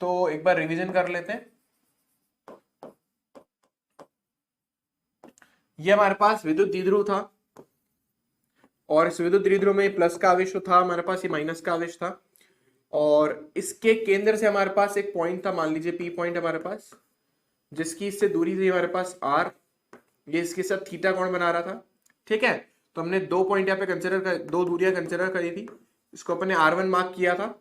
तो एक बार रिवीजन कर लेते हैं। ये हमारे पास विद्युत द्विध्रुव था और इस विद्युत द्विध्रुव में प्लस का आवेश था हमारे पास, ये माइनस का आवेश था और इसके केंद्र से हमारे पास एक पॉइंट था, मान लीजिए पी पॉइंट हमारे पास, जिसकी इससे दूरी थी हमारे पास आर, ये इसके साथ थीटा कोण बना रहा था। ठीक है, तो हमने दो पॉइंट यहाँ पे कंसिडर कर, दो दूरियां कंसिडर करी थी। इसको अपन ने R1 मार्क किया था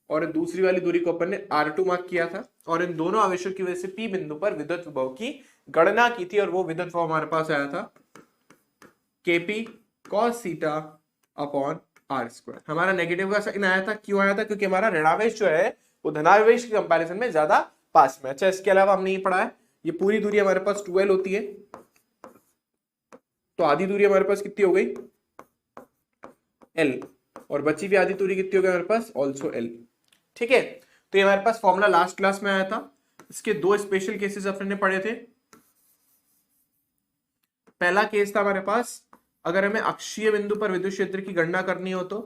और दूसरी वाली दूरी को अपन ने R2 मार्क किया था और इन दोनों आवेशों की वजह से P बिंदु पर विद्युत विभव की गणना की थी और वो विद्युत विभव हमारे पास आया था KP cos theta upon R²। हमारा नेगेटिव का साइन आया था, क्यों आया था? क्योंकि हमारा ऋणावेश जो है वो धनावेश के कंपैरिजन में ज्यादा पास में। अच्छा, इसके अलावा हमने ये पढ़ा है, ये पूरी दूरी हमारे पास 12 होती है, तो आधी दूरी हमारे पास कितनी हो गई? L, और बची हुई आधी दूरी कितनी हो गई हमारे पास? Also L। ठीक है, तो ये हमारे पास फॉर्मूला लास्ट क्लास में आया था। इसके दो स्पेशल केसेस अपने पढ़े थे। पहला केस था हमारे पास, अगर हमें अक्षीय बिंदु पर विद्युत क्षेत्र की गणना करनी हो तो,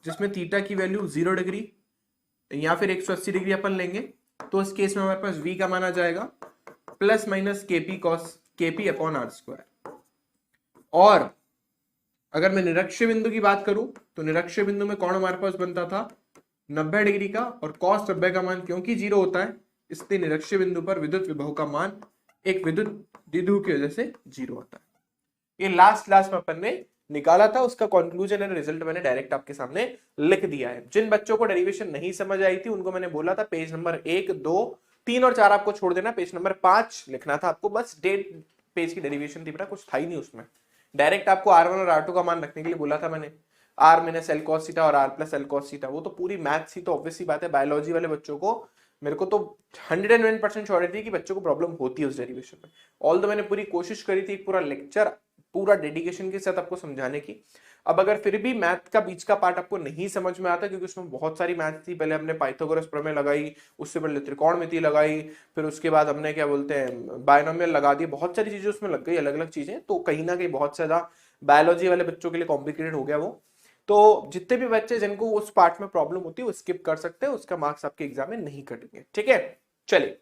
जिसमें थीटा की वैल्यू 0 डिग्री या फिर 180 डिग्री अपन लेंगे, तो इस केस में हमारे पास V का माना जाएगा plus minus KP upon R²। और अगर मैं निरक्षीय बिंदु की बात करूं तो निरक्षीय बिंदु में कोण हमारे पास बनता था 90 डिग्री का, और cos 90 का मान क्योंकि 0 होता है इसलिए निरक्षीय बिंदु पर विद्युत विभव का मान एक विद्युत द्विध्रुव की वजह से 0 होता है। ये लास्ट क्लास में अपन ने निकाला था, उसका कंक्लूजन एंड रिजल्ट मैंने डायरेक्ट आपके सामने लिख दिया है। जिन बच्चों को डेरिवेशन नहीं समझ आई थी उनको मैंने बोला था पेज नंबर 1, 2, 3 और 4 आपको छोड़ देना, पेज नंबर 5 लिखना था आपको, बस डेट पेज की डेरिवेशन थी, बेटा कुछ था ही नहीं उसमें। डायरेक्ट आपको R1 और R2 का मान रखने के लिए बोला था मैंने, R minus L cos theta और R plus L cos theta, वो तो पूरी मैथ्स थी, तो ऑब्वियस सी बात है बायोलॉजी वाले बच्चों को, मेरे को तो 101% श्योरिटी थी कि बच्चों को प्रॉब्लम होती है उस डेरिवेशन में। ऑल तो मैंने पूरी कोशिश करी थी पूरा लेक्चर पूरा डेडिकेशन के साथ आपको समझाने की। अब अगर फिर भी मैथ का बीच का पार्ट आपको नहीं समझ में आता, क्योंकि उसमें बहुत सारी मैथ थी, पहले हमने पाइथागोरस प्रमेय लगाई, उससे पहले त्रिकोणमिति लगाई, फिर उसके बाद हमने क्या बोलते हैं बायनोमियल लगा दी, बहुत सारी चीजें उसमें लग गई, अलग अलग चीजें, तो कहीं ना कहीं बहुत ज्यादा बायोलॉजी वाले बच्चों के लिए कॉम्प्लिकेटेड हो गया वो। तो जितने भी बच्चे जिनको उस पार्ट में प्रॉब्लम होती है वो स्किप कर सकते हैं, उसका मार्क्स आपके एग्जाम में नहीं कटेंगे। ठीक है, चलिए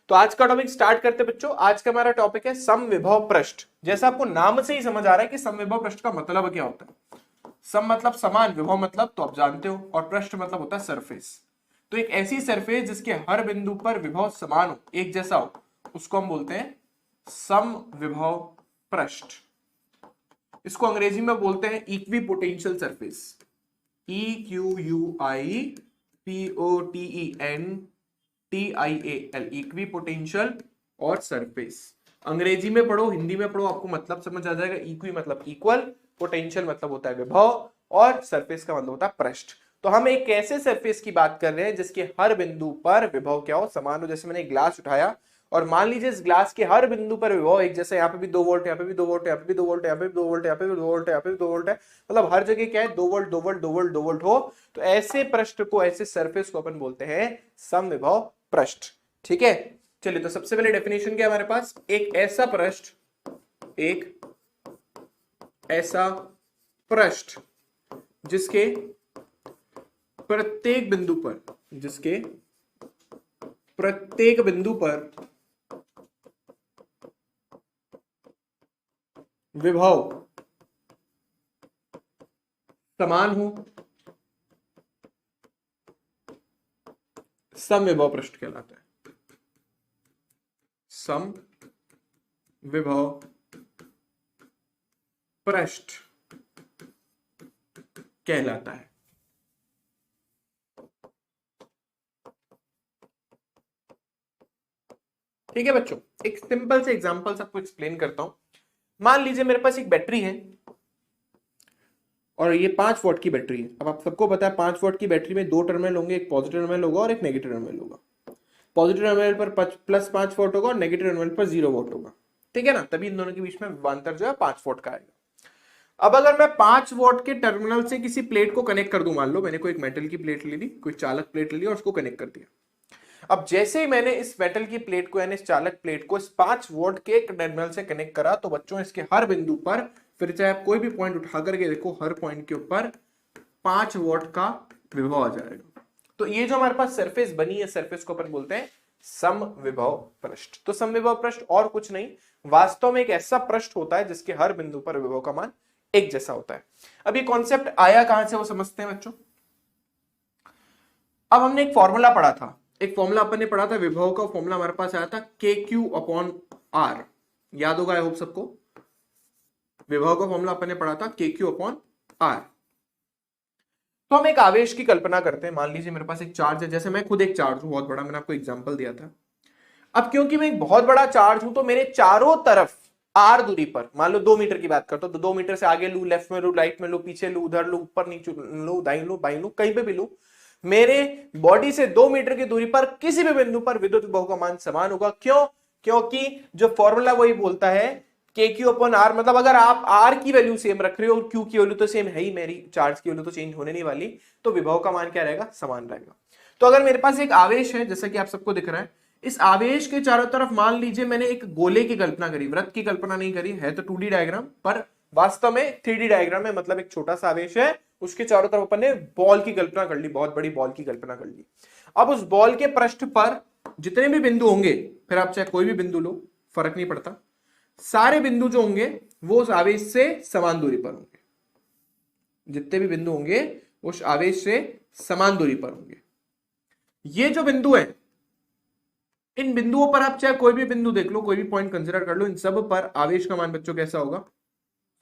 तो आज का टॉपिक स्टार्ट करते बच्चों। आज का हमारा टॉपिक है समविभव पृष्ठ। जैसा आपको नाम से ही समझ आ रहा है कि समविभव पृष्ठ का मतलब क्या होता है। सम मतलब समान, विभव मतलब तो आप जानते हो, और पृष्ठ मतलब होता है सरफेस। तो एक ऐसी सरफेस जिसके हर बिंदु पर विभव समान हो, एक जैसा हो, उसको हम बोलते हैं समविभव पृष्ठ। इसको अंग्रेजी में बोलते हैं इक्विपोटेंशियल सरफेस, EQUIPOTENTIAL, इक्विपोटेंशियल और सरफेस। अंग्रेजी में पढ़ो, हिंदी में पढ़ो, आपको मतलब समझ आ जाएगा। इक्वी मतलब इक्वल, पोटेंशियल मतलब होता है विभव, और सरफेस का मतलब होता है पृष्ठ। तो हम एक ऐसे सरफेस की बात कर रहे हैं जिसके हर बिंदु पर विभव क्या हो, समान हो। जैसे मैंने एक ग्लास उठाया और मान लीजिए इस ग्लास के हर बिंदु पर विभव एक जैसे, यहाँ पे भी 2 वोल्ट, यहाँ पे भी 2 वोल्ट, यहाँ पे भी 2 वोल्ट, यहाँ पे भी 2 वोल्ट, यहाँ पे भी 2 वोल्ट, यहाँ पे भी 2 वोल्ट है, मतलब हर जगह क्या है 2 वोल्ट 2 वोल्ट 2 वोल्ट 2 वोल्ट हो, तो ऐसे पृष्ठ को, ऐसे सरफेस को अपन बोलते हैं समविभव पृष्ठ। ठीक है, चलिए तो सबसे पहले डेफिनेशन क्या है हमारे पास, एक ऐसा पृष्ठ, एक ऐसा पृष्ठ जिसके प्रत्येक बिंदु पर, जिसके प्रत्येक बिंदु पर विभव समान हो, समविभव पृष्ठ कहलाता है। समविभव पृष्ठ कहलाता है। ठीक है बच्चों, एक सिंपल से एग्जांपल आपको एक्सप्लेन करता हूं। मान लीजिए मेरे पास एक बैटरी है और ये 5 वॉट की बैटरी है। अब आप सबको पता है 5 वॉट की बैटरी में 2 टर्मिनल होंगे, एक पॉजिटिव टर्मिनल होगा और एक नेगेटिव टर्मिनल होगा। पॉजिटिव टर्मिनल पर प्लस 5 वोल्ट होगा और नेगेटिव टर्मिनल पर 0 वोल्ट होगा। ठीक है ना, तभी इन दोनों के बीच में विभवांतर जो है 5 वोल्ट का आएगा। अब अगर मैं 5 वोल्ट के टर्मिनल से किसी प्लेट को कनेक्ट कर दूं, मान लो मैंने कोई एक मेटल की प्लेट ले ली, कोई चालक प्लेट ले ली और उसको कनेक्ट कर दिया। अब जैसे ही मैंने इस मेटल की प्लेट को यानी इस चालक प्लेट को इस 5 वोल्ट के टर्मिनल से कनेक्ट करा, तो बच्चों इसके हर बिंदु पर, फिर चाहे आप कोई भी पॉइंट उठा करके देखो, हर पॉइंट के ऊपर 5 वोल्ट का विभव आ जाएगा। तो ये जो हमारे पास सरफेस बनी है, सरफेस को अपन बोलते हैं समविभव पृष्ठ। तो समविभव पृष्ठ और कुछ नहीं, वास्तव में एक ऐसा पृष्ठ होता है जिसके हर बिंदु पर विभव का मान एक जैसा होता है। अब ये कॉन्सेप्ट आया कहां से वो समझते हैं बच्चों। अब हमने एक फॉर्मूला पढ़ा था, एक फॉर्मूला अपन ने पढ़ा था, विभव का फॉर्मूला हमारे पास आया था KQ/R, याद होगा आई होप सबको। विभव का फॉर्मूला अपन ने पढ़ा था KQ/R। तो हम एक आवेश की कल्पना करते हैं, मान लीजिए मेरे पास एक चार्ज है, जैसे मैं खुद एक चार्ज हूं बहुत बड़ा, मैंने आपको एग्जांपल दिया था। अब क्योंकि मैं एक बहुत बड़ा चार्ज हूं तो मेरे चारों तरफ R दूरी पर, मान लो 2 मीटर की बात करता हूं तो 2 मीटर से आगे लू, लेफ्ट में लू, राइट में लू, पीछे लू, उधर लू, ऊपर नीचे लू, दाईं लू, बाईं लू, कहीं पे भी लू, मेरे बॉडी से 2 मीटर की दूरी पर किसी भी बिंदु पर विद्युत विभव का मान समान होगा। क्यों? क्योंकि जो फॉर्मूला वही बोलता है KQ/R, मतलब अगर आप R की वैल्यू सेम रख रहे हो और Q की वैल्यू तो सेम है ही, मेरी चार्ज की वैल्यू तो चेंज होने नहीं वाली, तो विभव का मान क्या रहेगा? समान रहेगा। तो अगर मेरे पास एक आवेश है, जैसा कि आप सबको दिख रहा है, इस आवेश के चारों तरफ मान लीजिए मैंने एक गोले की कल्पना करी, वृत्त की कल्पना नहीं करी, है तो 2D डायग्राम पर वास्तव में 3D डायग्राम है, मतलब एक छोटा सा आवेश है, उसके चारों तरफ अपन ने बॉल की कल्पना कर ली, बहुत बड़ी बॉल की कल्पना कर ली। अब उस बॉल के पृष्ठ पर जितने भी बिंदु होंगे, फिर आप चाहे कोई भी बिंदु लो, फर्क नहीं पड़ता, सारे बिंदु जो होंगे वो उस आवेश से समान दूरी पर होंगे। जितने भी बिंदु होंगे उस आवेश से समान दूरी पर होंगे। ये जो बिंदु है, इन बिंदुओं पर आप चाहे कोई भी बिंदु देख लो, कोई भी पॉइंट कंसीडर कर लो, इन सब पर आवेश का मान बच्चों कैसा होगा?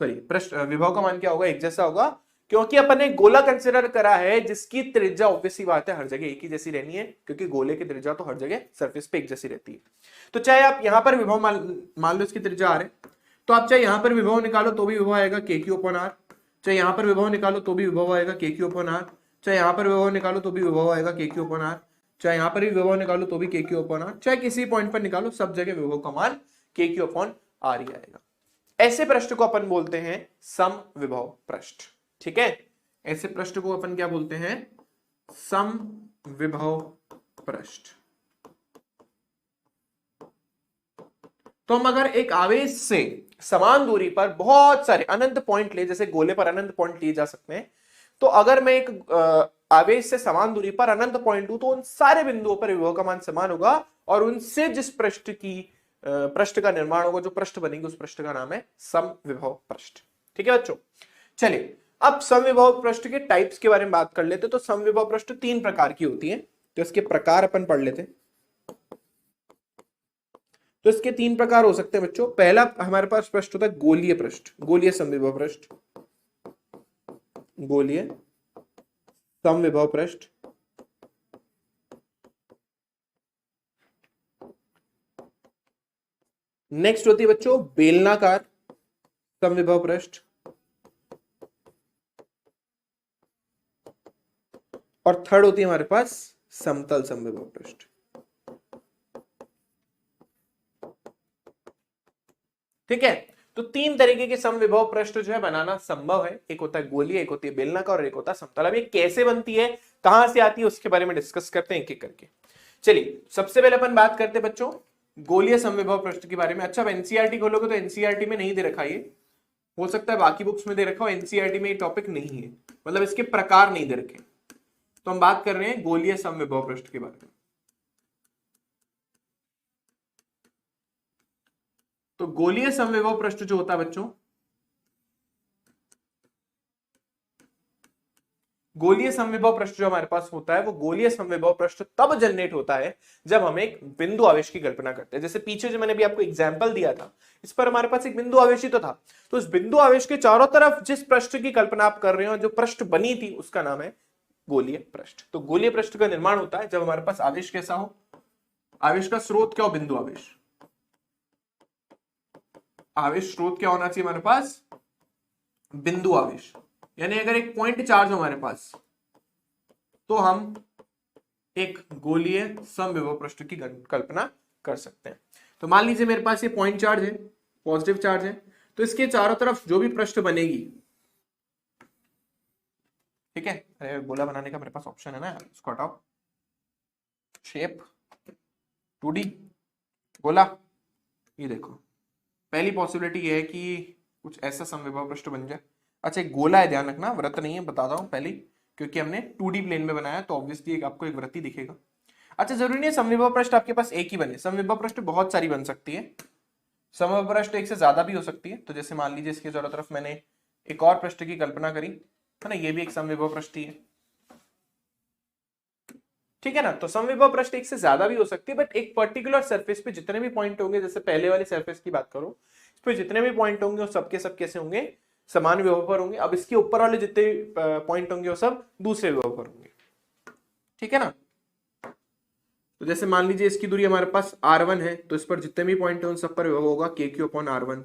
सॉरी, पृष्ठ विभव का मान क्या होगा? एक जैसा होगा, क्योंकि अपन ने गोला कंसीडर करा है जिसकी त्रिज्या ऑब्वियसली बात है हर जगह एक ही जैसी रहनी है, क्योंकि गोले की त्रिज्या तो हर जगह सरफेस पे एक जैसी रहती है। तो चाहे आप यहां पर विभव मान लो इसकी त्रिज्या R है, तो आप चाहे यहां पर विभव निकालो तो भी विभव आएगा KQ/R, चाहे यहां पर विभव निकालो तो भी विभव आएगा KQ/R, चाहे यहां पर विभव निकालो तो भी विभव आएगा KQ/R, चाहे यहां पर भी विभव निकालो तो भी KQ/R, चाहे किसी पॉइंट पर निकालो, सब जगह विभव का मान KQ/R ही आएगा। ऐसे पृष्ठ को अपन बोलते हैं समविभव पृष्ठ। ठीक है, ऐसे पृष्ठ को अपन क्या बोलते हैं? समविभव पृष्ठ। तो हम अगर एक आवेश से समान दूरी पर बहुत सारे अनंत पॉइंट ले, जैसे गोले पर अनंत पॉइंट लिए जा सकते हैं, तो अगर मैं एक आवेश से समान दूरी पर अनंत पॉइंट हूं तो उन सारे बिंदुओं पर विभव का मान समान होगा, और उनसे जिस पृष्ठ का निर्माण होगा, जो पृष्ठ बनेंगे, उस पृष्ठ का नाम है समविभव पृष्ठ। ठीक है बच्चों, चलिए अब समविभव पृष्ठ के टाइप्स के बारे में बात कर लेते। तो समविभव पृष्ठ 3 प्रकार की होती है, तो इसके प्रकार अपन पढ़ लेते। तो इसके 3 प्रकार हो सकते हैं बच्चों। पहला हमारे पास पृष्ठ होता है गोलीय पृष्ठ, गोलीय समविभव पृष्ठ, गोलीय समविभव पृष्ठ। नेक्स्ट होती है बच्चों बेलनाकार समविभव पृष्ठ, और थर्ड होती है हमारे पास समतल समविभव पृष्ठ। ठीक है, तो 3 तरीके के समविभव पृष्ठ जो है बनाना संभव है। एक होता है गोलीय, एक होती है बेलनाकार और एक होता है समतल। अब ये कैसे बनती है, कहां से आती है, उसके बारे में डिस्कस करते हैं एक एक करके। चलिए सबसे पहले अपन बात करते हैं बच्चों गोलीय समविभव पृष्ठ के बारे में। अच्छा, एनसीईआरटी खोलोगे तो एनसीईआरटी में नहीं दे रखा, ये हो सकता है बाकी बुक्स में दे रखा हो, एनसीईआरटी में ये टॉपिक नहीं है, मतलब इसके प्रकार नहीं दे रखे। तो हम बात कर रहे हैं गोलीय समविभव पृष्ठ के बारे में। तो गोलीय समविभव पृष्ठ जो होता है बच्चों, गोलीय समविभव पृष्ठ जो हमारे पास होता है, वो गोलीय समविभव पृष्ठ तब जनरेट होता है जब हम एक बिंदु आवेश की कल्पना करते हैं। जैसे पीछे जो मैंने भी आपको एग्जांपल दिया था, इस पर हमारे पास एक बिंदु आवेश ही तो था, तो उस बिंदु आवेश के चारों तरफ जिस पृष्ठ की कल्पना आप कर रहे हो, जो पृष्ठ बनी थी, उसका नाम है गोलीय पृष्ठ। तो गोलीय पृष्ठ का निर्माण होता है जब हमारे पास आवेश कैसा हो, आवेश का स्रोत क्या हो? बिंदु आवेश। आवेश स्रोत क्या होना चाहिए हमारे पास? बिंदु आवेश। यानी अगर एक पॉइंट चार्ज हो हमारे पास, तो हम एक गोलीय समविभव पृष्ठ की कल्पना कर सकते हैं। तो मान लीजिए मेरे पास ये पॉइंट चार्ज है, पॉजिटिव चार्ज है, तो इसके चारों तरफ जो भी पृष्ठ बनेगी, ठीक है, अरे गोला बनाने का मेरे पास ऑप्शन है ना यार, इसको हटाओ, शेप 2D गोला, ये देखो पहली पॉसिबिलिटी ये है कि कुछ ऐसा समविभव पृष्ठ बन जाए। अच्छा, एक गोला है, ध्यान रखना, वृत्त नहीं है, बताता हूं पहली, क्योंकि हमने 2D प्लेन में बनाया तो ऑब्वियसली आपको एक वृत्ति दिखेगा। अच्छा, जरूरी नहीं है समविभव पृष्ठ आपके पास एक ही बने, समविभव पृष्ठ बहुत सारी बन सकती है, समविभव पृष्ठ एक से ज्यादा भी हो सकती है। तो जैसे मान लीजिए इसके चारों तरफ मैंने एक और पृष्ठ की कल्पना करी, है ना, ये भी एक समविभव पृष्ठ ही है, ठीक है ना। तो समविभव पृष्ठ एक से ज्यादा भी हो सकती है, बट एक पर्टिकुलर सरफेस पे जितने भी पॉइंट होंगे, जैसे पहले वाले सरफेस की बात करो, इस पे जितने भी पॉइंट होंगे वो सबके सब कैसे होंगे, समान विभव पर होंगे। अब इसके ऊपर वाले जितने पॉइंट होंगे वो सब दूसरे विभव पर होंगे, ठीक है ना। तो जैसे मान लीजिए इसकी दूरी हमारे पास r1 है, तो इस पर जितने भी पॉइंट है उन सब पर विभव होगा kq/r1।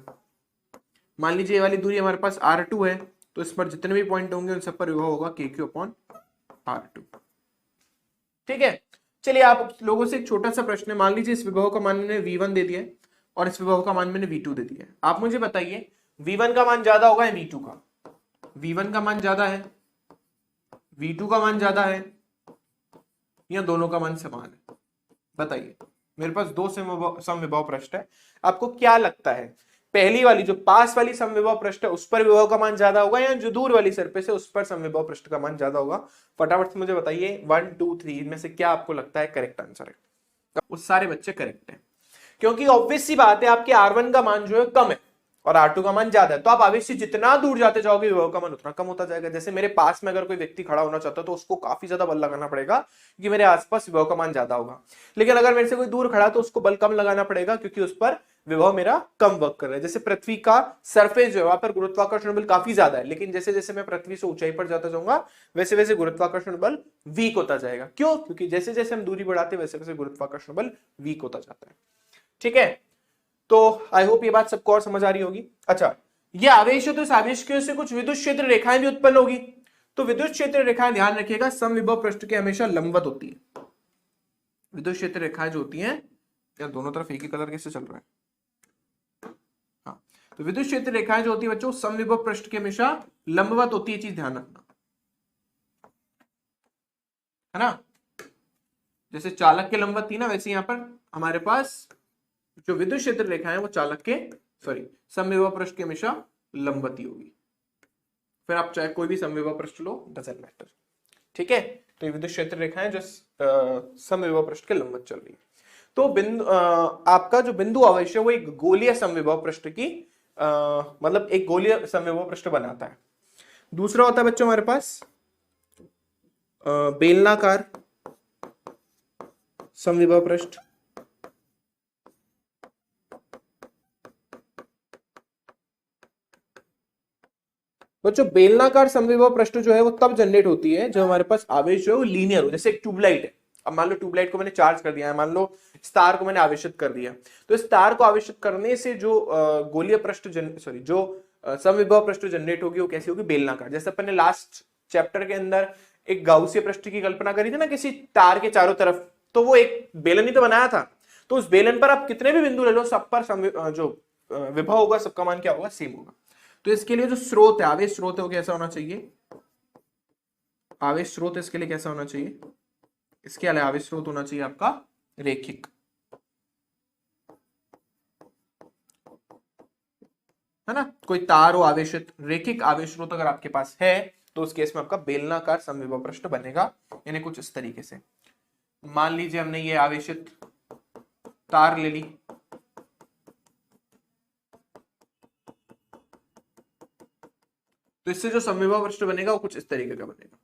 मान लीजिए ये वाली दूरी हमारे पास r2 है, तो इस पर जितने भी पॉइंट होंगे उन सब पर विभव होगा kq/r2, ठीक है। चलिए आप लोगों से एक छोटा सा प्रश्न है, मान लीजिए इस विभव का मान मैंने v1 दे दिया है और इस विभव का मान मैंने v2 दे दिया है। आप मुझे बताइए v1 का मान ज्यादा होगा या v2 का? v1 का मान ज्यादा है, v2 का मान ज्यादा है, या दोनों का मान समान है? बताइए, मेरे पास दो समविभव पृष्ठ है, आपको क्या लगता है पहली वाली जो पास वाली समविभव पृष्ठ है उस पर विभव का मान ज्यादा होगा, या जो दूर वाली सरफेस है उस पर समविभव पृष्ठ का मान ज्यादा होगा? फटाफट से मुझे बताइए 1 2 3 इनमें से क्या आपको लगता है करेक्ट आंसर है? उस सारे बच्चे करेक्ट हैं, क्योंकि ऑब्वियस सी बात है आपके R1 का मान जो है कम है और R2 का मान ज्यादा है, तो आप आवेश से जितना दूर जाते जाओगे विभव का मान उतना कम होता जाएगा। जैसे मेरे पास में अगर कोई व्यक्ति खड़ा होना चाहता है तो उसको काफी ज्यादा बल लगाना पड़ेगा क्योंकि मेरे आसपास विभव का मान ज्यादा होगा, लेकिन अगर मेरे से कोई दूर खड़ा तो उसको बल कम लगाना पड़ेगा क्योंकि उस पर विभव मेरा कम वर्क कर रहा है। जैसे पृथ्वी का सरफेस जो है वहां पर गुरुत्वाकर्षण बल काफी ज्यादा है, लेकिन जैसे जैसे मैं पृथ्वी से ऊंचाई पर जाता जाऊंगा वैसे वैसे गुरुत्वाकर्षण बल वीक होता जाएगा। क्यों? क्योंकि जैसे जैसे हम दूरी बढ़ाते वैसे वैसे गुरुत्वाकर्षण बल वीक होता जाता है, ठीक है। तो आई होप ये बात सबको और समझ आ रही होगी। अच्छा, ये आवेश है तो इस आवेश की वजह से कुछ विद्युत क्षेत्र रेखाएं भी उत्पन्न होगी, तो विद्युत क्षेत्र रेखाएं ध्यान रखिएगा समविभव पृष्ठ के हमेशा लंबवत होती है। विद्युत क्षेत्र रेखाएं जो होती हैं, यार दोनों तरफ एक ही कलर कैसे चल रहा है? हाँ, तो विद्युत क्षेत्र रेखाएं जो होती है बच्चों समविभव पृष्ठ के हमेशा लंबवत होती है, चीज ध्यान रखना, है ना। जैसे चालक के लंबवत थी ना, वैसे यहां पर हमारे पास जो विद्युत क्षेत्र रेखा है वो चालक के समविभव पृष्ठ के हमेशा लंबवत होगी। फिर आप चाहे कोई भी समविभव पृष्ठ लो, डजंट मैटर, ठीक है। तो ये विद्युत क्षेत्र रेखाएं जो समविभव पृष्ठ के लंबवत चल रही है। तो बिंदु आपका जो बिंदु आवेश है वो एक गोलीय समविभव पृष्ठ की मतलब एक गोलीय समविभव पृष्ठ बनाता है। दूसरा होता है बच्चों हमारे पास बेलनाकार समविभव पृष्ठ। बच्चों बेलनाकार समविभव पृष्ठ जो है वो तब जनरेट होती है जब हमारे पास आवेश जो है वो लीनियर हो। जैसे एक ट्यूबलाइट है, अब मान लो ट्यूबलाइट को मैंने चार्ज कर दिया है, मान लो इस तार को मैंने आवेशित कर दिया, तो इस तार को आवेशित करने से जो गोलीय पृष्ठ जो समविभव पृष्ठ जनरेट होगी वो कैसी होगी? बेलनाकार। जैसे अपन ने लास्ट चैप्टर के अंदर एक गाउसीय पृष्ठ की कल्पना करी थी ना किसी तार के चारों तरफ, तो वो एक बेलन ही तो बनाया था, तो उस बेलन पर आप कितने भी बिंदु ले लो सब पर जो विभव होगा सबका मान क्या होगा? सेम होगा। तो इसके लिए जो स्रोत है, आवेश स्रोत है, वो कैसा होना चाहिए? आवेश स्रोत इसके लिए कैसा होना चाहिए? इसके अलावा आवेश स्रोत होना चाहिए आपका रेखिक, है ना। कोई तार हो आवेशित, रेखिक आवेश स्रोत अगर आपके पास है तो उस केस में आपका बेलनाकार समविभव पृष्ठ बनेगा, यानी कुछ इस तरीके से। मान लीजिए हमने ये आवेशित तार ले ली, तो इससे जो समविभव पृष्ठ बनेगा वो कुछ इस तरीके का बनेगा।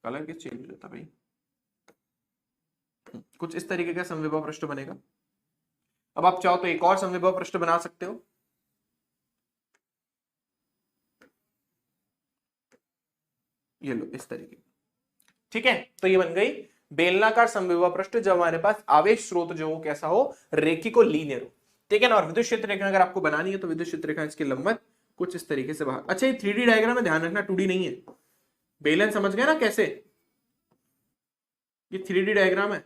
कलर किस चेंज हो जाता भाई? कुछ इस तरीके का समविभव पृष्ठ बनेगा। अब आप चाहो तो एक और समविभव पृष्ठ बना सकते हो, ये लो इस तरीके, ठीक है। तो ये बन गई बेलनाकार समविभव पृष्ठ जब हमारे पास आवेश स्रोत जो हो कैसा हो? रेखिक और लीनियर हो, ठीक है ना। और विद्युत क्षेत्र रेखा अगर आपको बनानी है तो विद्युत क्षेत्र रेखा इसके लंबवत कुछ इस तरीके से बाहर। अच्छा, ये 3D डायग्राम में ध्यान रखना 2D नहीं है। बेलन समझ गए ना कैसे? ये 3D डायग्राम है,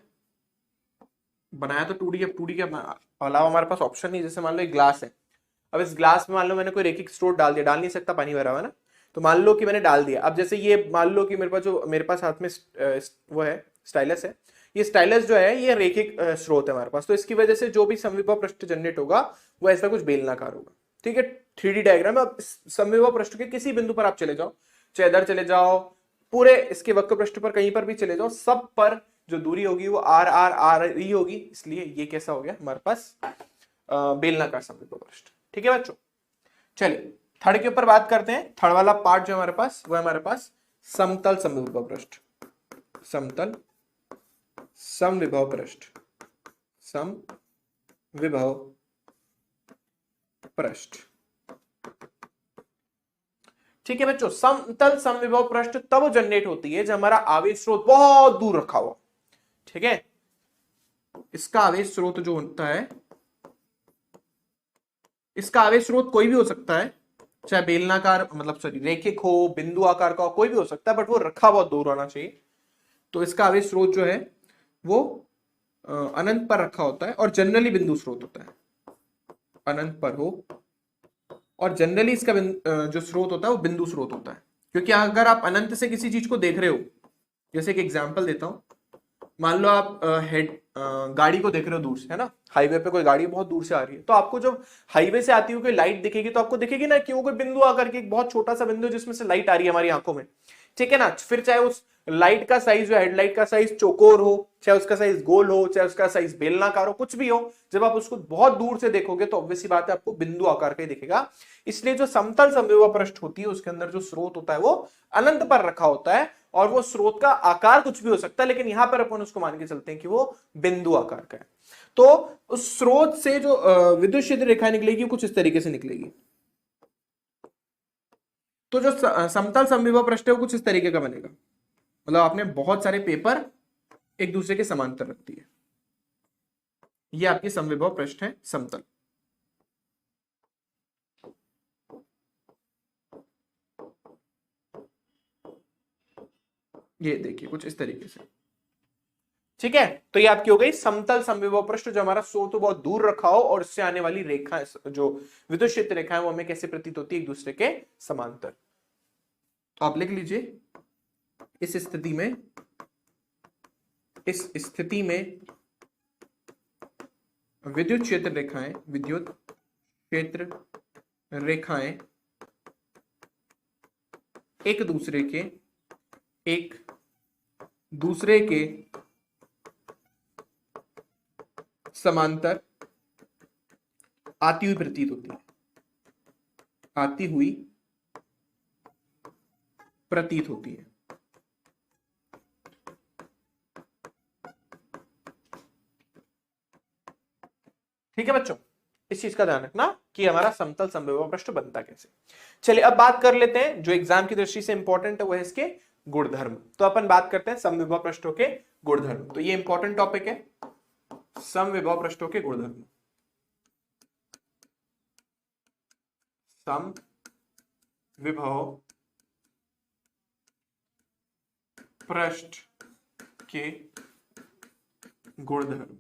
बनाया तो 2D, अब 2D के अलावा हमारे पास ऑप्शन नहीं। जैसे मान लो एक ग्लास है, अब इस ग्लास में मान लो मैंने कोई रेखिक स्रोत डाल दिया, डाल नहीं सकता, पानी भरा हुआ है ना, तो मान लो कि मैंने डाल दिया। अब जैसे ये मान लो कि मेरे पास हाथ में वो है स्टाइलस है, ये स्टाइलस जो है ये रैखिक स्रोत है हमारे पास, तो इसकी वजह से जो भी समविभव पृष्ठ जनरेट होगा वो ऐसा कुछ बेलनाकार होगा। ठीक है, 3D डायग्राम। अब समविभव पृष्ठ के किसी बिंदु पर आप चले जाओ, चाहे इधर चले जाओ, पूरे इसके वक्र पृष्ठ पर कहीं पर भी चले जाओ, सब पर जो दूरी होगी वो आर आर आर ही होगी, इसलिए ये कैसा हो गया हमारे पास बेलनाकार समविभव पृष्ठ। ठीक है बच्चों, चलिए थर्ड के ऊपर बात करते हैं। थर्ड वाला पार्ट जो हमारे पास वो है हमारे पास समतल समविभव पृष्ठ। समतल समविभव पृष्ठ, समविभव पृष्ठ। ठीक है बच्चों, समतल समविभव पृष्ठ तब जनरेट होती है जब हमारा आवेश स्रोत बहुत दूर रखा हुआ। ठीक है, इसका आवेश स्रोत जो होता है, इसका आवेश स्रोत कोई भी हो सकता है, चाहे बेलनाकार मतलब सॉरी रेखिक हो, बिंदु आकार का हो, कोई भी हो सकता है, बट वो रखा बहुत दूर होना चाहिए। तो इसका आवेश स्रोत जो है वो अनंत पर रखा होता है और जनरली बिंदु स्रोत होता है, अनंत पर हो, और जनरली इसका जो स्रोत होता है वो बिंदु स्रोत होता है। क्योंकि अगर आप अनंत से किसी चीज को देख रहे हो, जैसे एक एग्जांपल देता हूं, मान लो आप गाड़ी को देख रहे हो दूर से, है ना, हाईवे पे कोई गाड़ी बहुत दूर से आ रही है, तो आपको जब हाईवे से आती हुई कोई लाइट दिखेगी तो आपको दिखेगी ना कि वो कोई बिंदु आकर के एक बहुत छोटा सा बिंदु जिसमें से लाइट आ रही है हमारी आंखों में। ठीक है ना, फिर चाहे उस लाइट का साइज जो हेडलाइट का साइज चौकोर हो, चाहे उसका साइज गोल हो, चाहे उसका साइज बेलनाकार हो, कुछ भी हो, जब आप उसको बहुत दूर से देखोगे तो ऑब्वियस सी बात है आपको बिंदु आकार का ही दिखेगा। इसलिए जो समतल समविभव पृष्ठ होती है उसके अंदर जो स्रोत होता है वो अनंत पर रखा होता है, और वो स्रोत का आकार कुछ भी हो सकता है, लेकिन यहां पर अपन उसको मान के चलते हैं कि वो बिंदु आकार का है। तो उस स्रोत से जो विद्युत क्षेत्र रेखा निकलेगी वो कुछ इस तरीके से निकलेगी। तो जो समतल समविभव पृष्ठ है वो कुछ इस तरीके का बनेगा, मतलब आपने बहुत सारे पेपर एक दूसरे के समांतर रख दिए, ये आपकी समविभव पृष्ठ है समतल। ये देखिए कुछ इस तरीके से। ठीक है, तो ये आपकी हो गई समतल समविभव पृष्ठ, जो हमारा स्रोत बहुत दूर रखा हो और इससे आने वाली रेखा जो विद्युत क्षेत्र रेखा है वो हमें कैसे प्रतीत होती है, एक दूसरे के समांतर। तो आप लिख लीजिए, इस स्थिति में विद्युत क्षेत्र रेखाएं एक दूसरे के समांतर आती हुई प्रतीत होती है, आती हुई प्रतीत होती है। ठीक है बच्चों, इस चीज का ध्यान रखना कि हमारा समतल समविभव पृष्ठ बनता कैसे। चलिए अब बात कर लेते हैं जो एग्जाम की दृष्टि से इंपॉर्टेंट है, वो है इसके गुणधर्म। तो अपन बात करते हैं समविभव पृष्ठों के गुणधर्म। तो ये इंपॉर्टेंट टॉपिक है, समविभव पृष्ठों के गुणधर्म। समविभव पृष्ठ के गुणधर्म।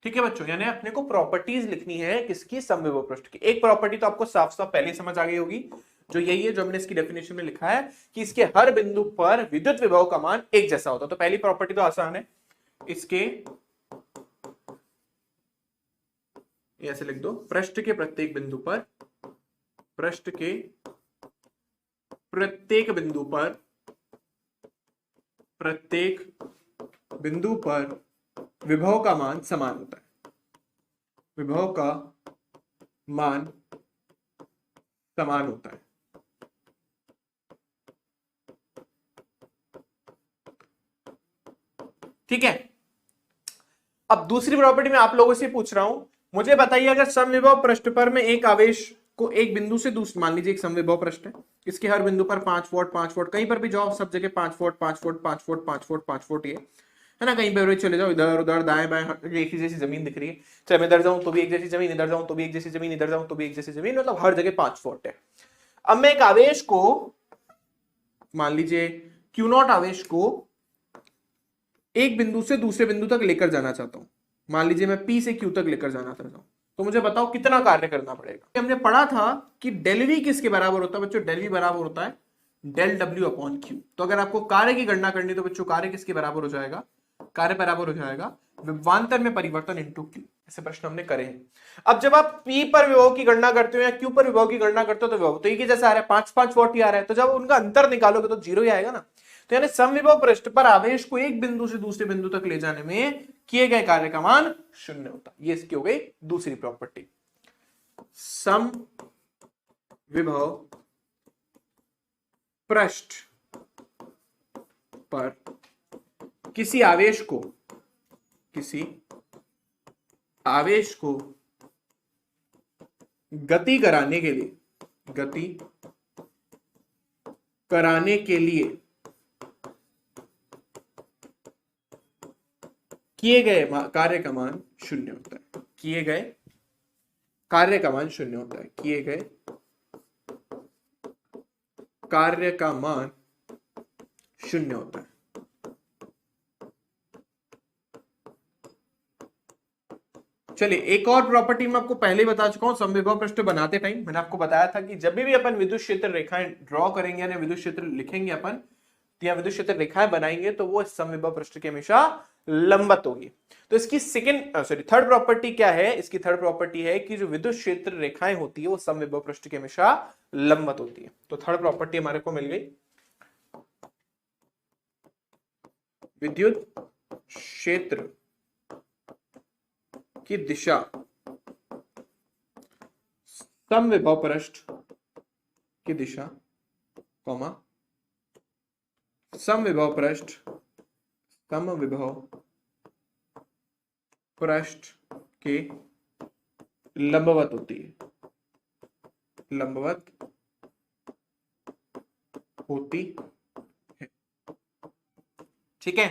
ठीक है बच्चों, यानी अपने को प्रॉपर्टीज लिखनी है किसकी, समविभव पृष्ठ की। एक प्रॉपर्टी तो आपको साफ साफ पहले समझ आ गई होगी, जो यही है जो हमने इसकी डेफिनेशन में लिखा है कि इसके हर बिंदु पर विद्युत विभव का मान एक जैसा होता है। तो पहली प्रॉपर्टी तो आसान है, इसके ऐसे लिख दो, पृष्ठ के प्रत्येक बिंदु पर विभव का मान समान होता है, विभव का मान समान होता है। ठीक है, अब दूसरी प्रॉपर्टी मैं आप लोगों से पूछ रहा हूं, मुझे बताइए अगर समविभव पृष्ठ पर मैं एक आवेश को एक बिंदु से दूसरे, मान लीजिए एक समविभव पृष्ठ है, इसके हर बिंदु पर 5 वोल्ट 5 वोल्ट, कहीं पर भी जाओ सब जगह 5 volt 5 volt 5 volt 5 volt 5 volt, ये है ना, कहीं पे चले जाओ, इधर उधर दाएं बाएं एक ही जैसी जमीन दिख रही है, चाहे मैं इधर जाऊं तो भी एक जैसी जमीन, इधर जाऊं तो भी एक जैसी जमीन, इधर जाऊं तो भी एक जैसी जमीन, मतलब हर जगह 5 वोल्ट है। अब मैं एक आवेश को, मान लीजिए Q0 आवेश को एक बिंदु से दूसरे बिंदु तक लेकर जाना चाहता हूं, मान लीजिए मैं P से Q तक लेकर जाना चाहता हूं, तो मुझे बताओ कितना कार्य करना पड़ेगा। हमने पढ़ा था कि डेल V किसके बराबर होता है बच्चों, डेल V बराबर होता है डेल डब्ल्यू अपॉन क्यू। तो अगर आपको कार्य की गणना करनी तो बच्चों कार्य किसके बराबर हो जाएगा, कार्य बराबर हो जाएगा विभवांतर में परिवर्तन इंटू क्यू। ऐसे प्रश्न हमने करे हैं। अब जब आप P पर विभव की गणना करते हो या Q पर विभव की गणना करते हो तो विभव तो एक ही जैसा आ रहा है, 5-5 वोल्ट ही आ रहा है, तो जब उनका अंतर निकालोगे तो 0 ही आएगा ना। तो यानी समविभव पृष्ठ पर आवेश को एक बिंदु से दूसरे बिंदु तक ले जाने में किए गए कार्य का मान शून्य होता। ये इसकी हो गई दूसरी प्रॉपर्टी। सम विभव पृष्ठ पर किसी आवेश को गति कराने के लिए किए गए कार्य का मान शून्य होता है। किए गए कार्य का मान शून्य होता है। किए गए कार्य का मान शून्य होता है। चलिए एक और प्रॉपर्टी मैं आपको पहले ही बता चुका हूं। समविभव पृष्ठ बनाते टाइम मैंने आपको बताया था कि जब भी अपन विद्युत क्षेत्र रेखाएं ड्रॉ करेंगे या विद्युत क्षेत्र लिखेंगे अपन या विद्युत क्षेत्र रेखाएं बनाएंगे तो वो समविभव पृष्ठ के हमेशा लंबवत होगी। तो इसकी थर्ड प्रॉपर्टी क्या है? इसकी थर्ड प्रॉपर्टी है कि जो विद्युत क्षेत्र रेखाएं होती है वो समविभव पृष्ठ के हमेशा लंबवत होती है। तो थर्ड प्रॉपर्टी हमारे को मिल गई। विद्युत क्षेत्र की दिशा समविभव पृष्ठ की दिशा समविभव पृष्ठ के लंबवत होती है। ठीक है।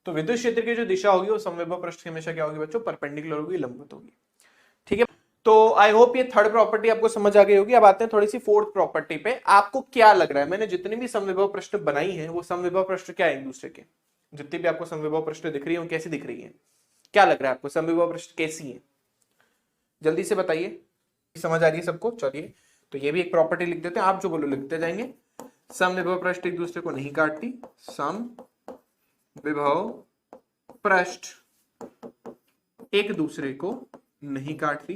तो विद्युत क्षेत्र की जो दिशा होगी वो समविभव पृष्ठ की हमेशा क्या होगी बच्चों? परपेंडिकुलर होगी, लंबवत होगी। ठीक है। तो आई होप ये थर्ड प्रॉपर्टी आपको समझ आ गई होगी। अब आते हैं थोड़ी सी फोर्थ प्रॉपर्टी पे। आपको क्या लग रहा है मैंने जितनी भी समविभव पृष्ठ बनाई है वो समविभव पृष्ठ क्या है एक दूसरे के? जितनी भी आपको समविभव पृष्ठ दिख रही है वो कैसी दिख रही है? क्या लग रहा है आपको समविभव पृष्ठ कैसी है? जल्दी से बताइए। समझ आ रही है सबको? चलिए तो ये भी एक प्रॉपर्टी लिख देते हैं। आप जो बोलो लिखते जाएंगे। समविभव पृष्ठ एक दूसरे को नहीं काटती। समविभव पृष्ठ एक दूसरे को नहीं काटती।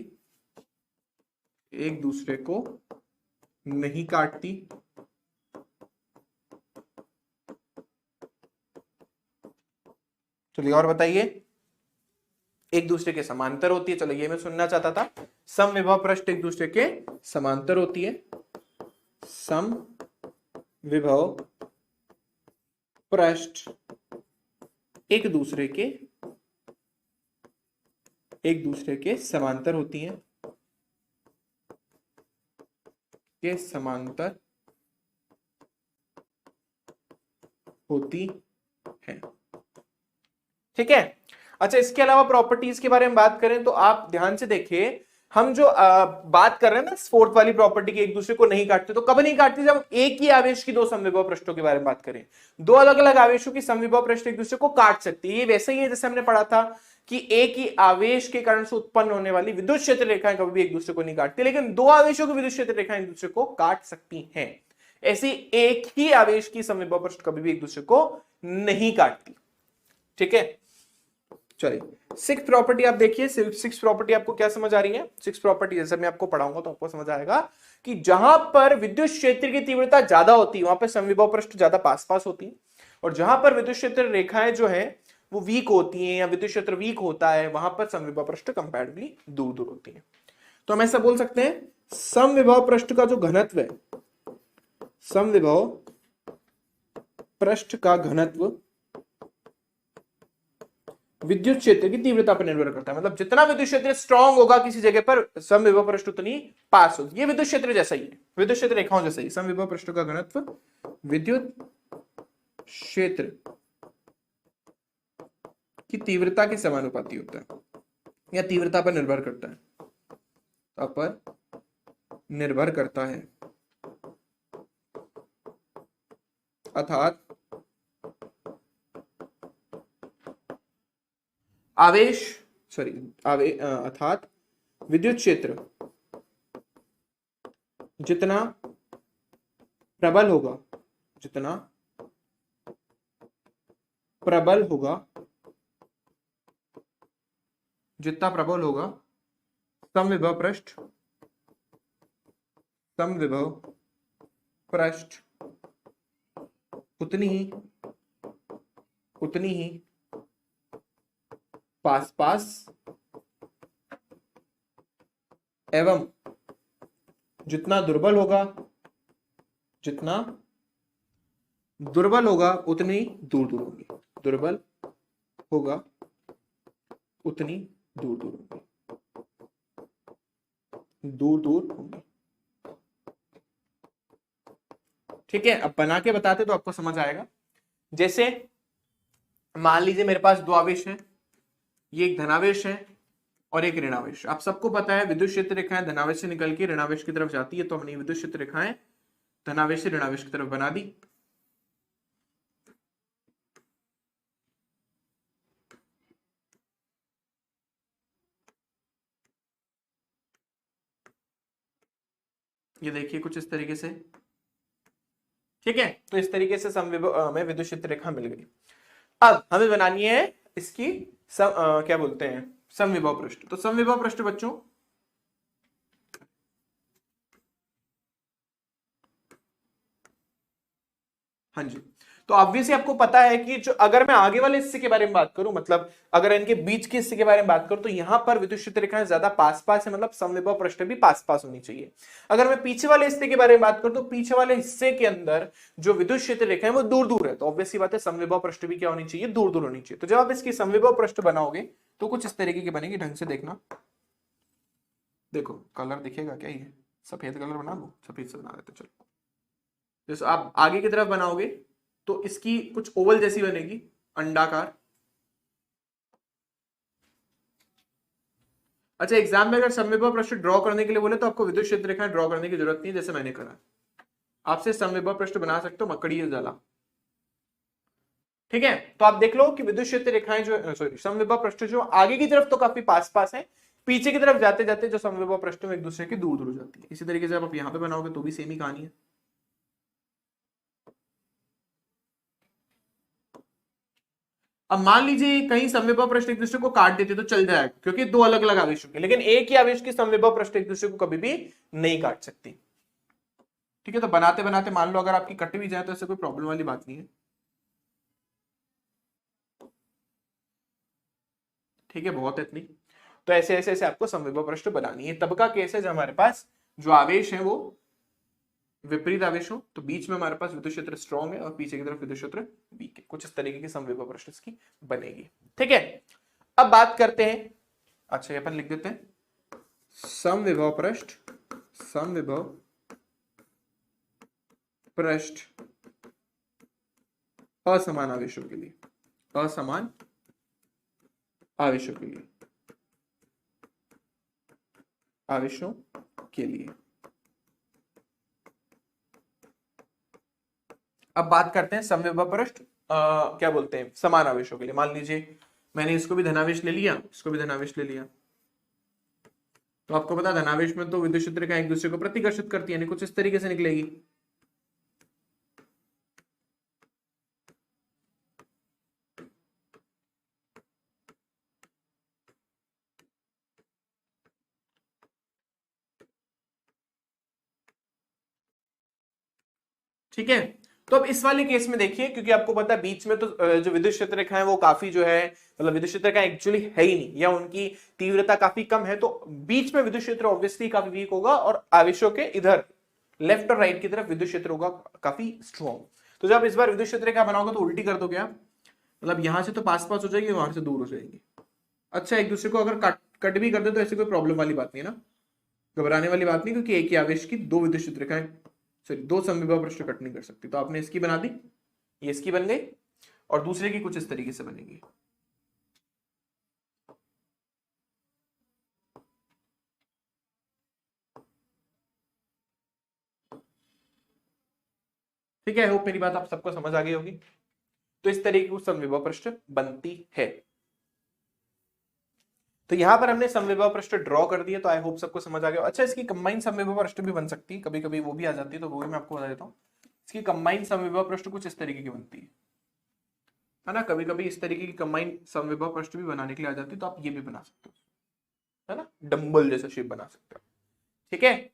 चलिए और बताइए। एक दूसरे के समांतर होती है। चलो ये मैं सुनना चाहता था। समविभव पृष्ठ एक दूसरे के समांतर होती है। समविभव पृष्ठ एक दूसरे के समांतर होती है। के समांतर होती है। ठीक है। अच्छा इसके अलावा प्रॉपर्टीज के बारे में बात करें तो आप ध्यान से देखिए। हम जो बात कर रहे हैं ना फोर्थ वाली प्रॉपर्टी की, एक दूसरे को नहीं काटते, तो कब नहीं काटते? जब एक ही आवेश की दो समविभव पृष्ठों के बारे में बात करें। दो अलग अलग आवेशों की समविभव पृष्ठ एक दूसरे को काट सकती है। ये वैसे ही है जैसे हमने पढ़ा था कि एक ही आवेश के कारण से उत्पन्न होने वाली विद्युत क्षेत्र रेखाएं कभी भी एक दूसरे को नहीं काटती, लेकिन दो आवेशों की विद्युत क्षेत्र रेखाएं एक दूसरे को काट सकती हैं। ऐसी एक ही आवेश की समविभव पृष्ठ कभी भी एक दूसरे को नहीं काटती। ठीक है। चलिए सिक्स प्रॉपर्टी आप देखिए। सिक्स प्रॉपर्टी आपको क्या समझ आ रही है? सिक्स प्रॉपर्टी जैसे मैं आपको पढ़ाऊंगा तो आपको समझ आएगा कि जहां पर विद्युत क्षेत्र की तीव्रता ज्यादा होती है वहां पर समविभव पृष्ठ ज्यादा पास पास होती है, और जहां पर विद्युत क्षेत्र रेखाएं जो है वो वीक होती हैं या विद्युत क्षेत्र वीक होता है वहां पर समविभव पृष्ठ कंपैरेटिवली दूर दूर होती है। तो हम ऐसा बोल सकते हैं समविभव पृष्ठ का जो घनत्व है, समविभव पृष्ठ का घनत्व विद्युत क्षेत्र की तीव्रता पर निर्भर करता है। मतलब जितना विद्युत क्षेत्र स्ट्रांग होगा किसी जगह पर समविभव पृष्ठ उतनी पास होगी। ये विद्युत क्षेत्र जैसा ही है, विद्युत क्षेत्र रेखाओं जैसा ही। समविभव पृष्ठ का घनत्व विद्युत क्षेत्र की तीव्रता के समानुपाती होता है या तीव्रता पर निर्भर करता है। अर्थात अर्थात विद्युत क्षेत्र जितना प्रबल होगा जितना प्रबल होगा, जितना प्रबल होगा समविभव पृष्ठ, समविभव पृष्ठ उतनी ही पास पास एवं जितना दुर्बल होगा उतनी दूर दूर होगी, दुर्बल होगा उतनी दूर दूर होगी, दूर दूर होगी। ठीक है, अब बना के बताते तो आपको समझ आएगा। जैसे मान लीजिए मेरे पास दो आवेश हैं, ये एक धनावेश है और एक ऋणावेश। आप सबको पता है विद्युत क्षेत्र रेखाएं धनावेश से निकल के ऋणावेश की तरफ जाती है, तो हमने विद्युत क्षेत्र रेखाएं धनावेश से ऋणावेश की तरफ बना दी। ये देखिए कुछ इस तरीके से। ठीक है, तो इस तरीके से समविभव में विद्युत क्षेत्र रेखा मिल गई। अब हमें बनानी है इसकी क्या बोलते हैं, समविभव पृष्ठ। तो समविभव पृष्ठ बच्चों, हाँ जी, तो ऑब्वियसली आपको पता है कि जो अगर मैं आगे वाले हिस्से के बारे में बात करूं, मतलब अगर इनके बीच के हिस्से के बारे में बात करूं, तो यहां पर विद्युत क्षेत्र रेखाएं ज्यादा पास पास है, मतलब समविभव पृष्ठ भी पास पास होनी चाहिए। अगर मैं पीछे वाले हिस्से के बारे में बात करूं, तो पीछे वाले हिस्से के अंदर जो विद्युत क्षेत्र रेखाएं वो दूर दूर है, तो ऑब्वियसली बात है समविभव पृष्ठ भी क्या होनी चाहिए, दूर दूर होनी चाहिए। तो जब आप इसकी समविभव पृष्ठ बनाओगे तो कुछ इस तरीके की बनेगी, ढंग से देखना। देखो कलर दिखेगा क्या, ये सफेद कलर बना दो, सफेद से बना देते चलो। जैसे आप आगे की तरफ बनाओगे तो इसकी कुछ ओवल जैसी बनेगी, अंडाकार। अच्छा, एग्जाम में अगर समविभव पृष्ठ ड्रॉ करने के लिए बोले तो आपको विद्युत क्षेत्र रेखाएं ड्रॉ करने की जरूरत नहीं है, जैसे मैंने करा। आपसे समविभव पृष्ठ बना सकते हो मकड़ी जला। ठीक है, तो आप देख लो कि विद्युत क्षेत्र रेखाएं जो सॉरी समविभव पृष्ठ जो आगे की तरफ तो काफी पास पास है, पीछे की तरफ जाते जाते जो समविभव पृष्ठ में एक दूसरे की दूर दूर हो जाती है। इसी तरीके से आप यहां पे बनाओगे तो भी सेम ही कहानी है। अब मान लीजिए कहीं समविभव पृष्ठ एक दूसरे को काट देते तो चल जाएगा, क्योंकि दो अलग अलग आवेशों के, लेकिन एक ही आवेश की समविभव पृष्ठ एक दूसरे को कभी भी नहीं काट सकती। ठीक है, तो बनाते बनाते मान लो अगर आपकी कट भी जाए तो ऐसे कोई प्रॉब्लम वाली बात नहीं है। ठीक है, बहुत है इतनी। तो ऐसे ऐसे ऐसे आपको समविभव पृष्ठ बनानी है। तब का केस है जब हमारे पास जो आवेश है वो विपरीत आवेश हो, तो बीच में हमारे पास विद्युत क्षेत्र स्ट्रॉन्ग है और पीछे की तरफ विद्युत क्षेत्र वीक है। कुछ इस तरीके की समविभव पृष्ठ इसकी बनेगी। ठीक है, अब बात करते हैं, अच्छा ये अपन लिख देते हैं, समविभव पृष्ठ, समविभव पृष्ठ असमान आवेशों के लिए, असमान आवेशों के लिए, आवेशों के लिए। अब बात करते हैं समविभव पृष्ठ क्या बोलते हैं, समान आवेशों के लिए। मान लीजिए मैंने इसको भी धनावेश ले लिया, इसको भी धनावेश ले लिया, तो आपको पता है धनावेश में तो विद्युत क्षेत्र का एक दूसरे को प्रतिकर्षित करती है, कुछ इस तरीके से निकलेगी। ठीक है, तो अब इस वाले केस में देखिए, क्योंकि आपको पता है बीच में तो जो विद्युत क्षेत्र रेखा है वो काफी जो है, मतलब विद्युत क्षेत्र का एक्चुअली है ही नहीं, या उनकी तीव्रता काफी कम है, तो बीच में विद्युत क्षेत्र ऑब्वियसली काफी वीक होगा और आवेशों के इधर लेफ्ट और राइट की तरफ विद्युत क्षेत्र होगा काफी स्ट्रॉन्ग। तो जब इस बार विद्युत क्षेत्र रेखा बनाओगे तो उल्टी कर दोगे आप, मतलब यहां से तो पास पास हो जाएगी, वहां से दूर हो जाएगी। अच्छा, एक दूसरे को अगर कट भी कर दे तो ऐसी कोई प्रॉब्लम वाली बात नहीं है ना, घबराने वाली बात नहीं, क्योंकि एक ही आवेश की दो विद्युत क्षेत्र रेखाएं, सॉरी दो समविभव पृष्ठ कट नहीं कर सकती। तो आपने इसकी बना दी, ये इसकी बन गई, और दूसरे की कुछ इस तरीके से बनेगी। ठीक है, होप मेरी बात आप सबको समझ आ गई होगी। तो इस तरीके की समविभव पृष्ठ बनती है। तो यहां पर हमने समविभव पृष्ठ ड्रॉ कर दिया, तो आई होप सबको समझ आ गया। अच्छा, इसकी कंबाइन समविभव पृष्ठ भी बन सकती है, कभी कभी वो भी आ जाती है, तो वो भी मैं आपको बता देता हूँ। इसकी कंबाइंड समविभव पृष्ठ कुछ इस तरीके की बनती है ना। कभी कभी इस तरीके की कंबाइंड समविभव पृष्ठ भी बनाने के लिए आ जाती है, तो आप ये भी बना सकते हो, है ना, डंबल जैसा शेप बना सकते हो। ठीक है,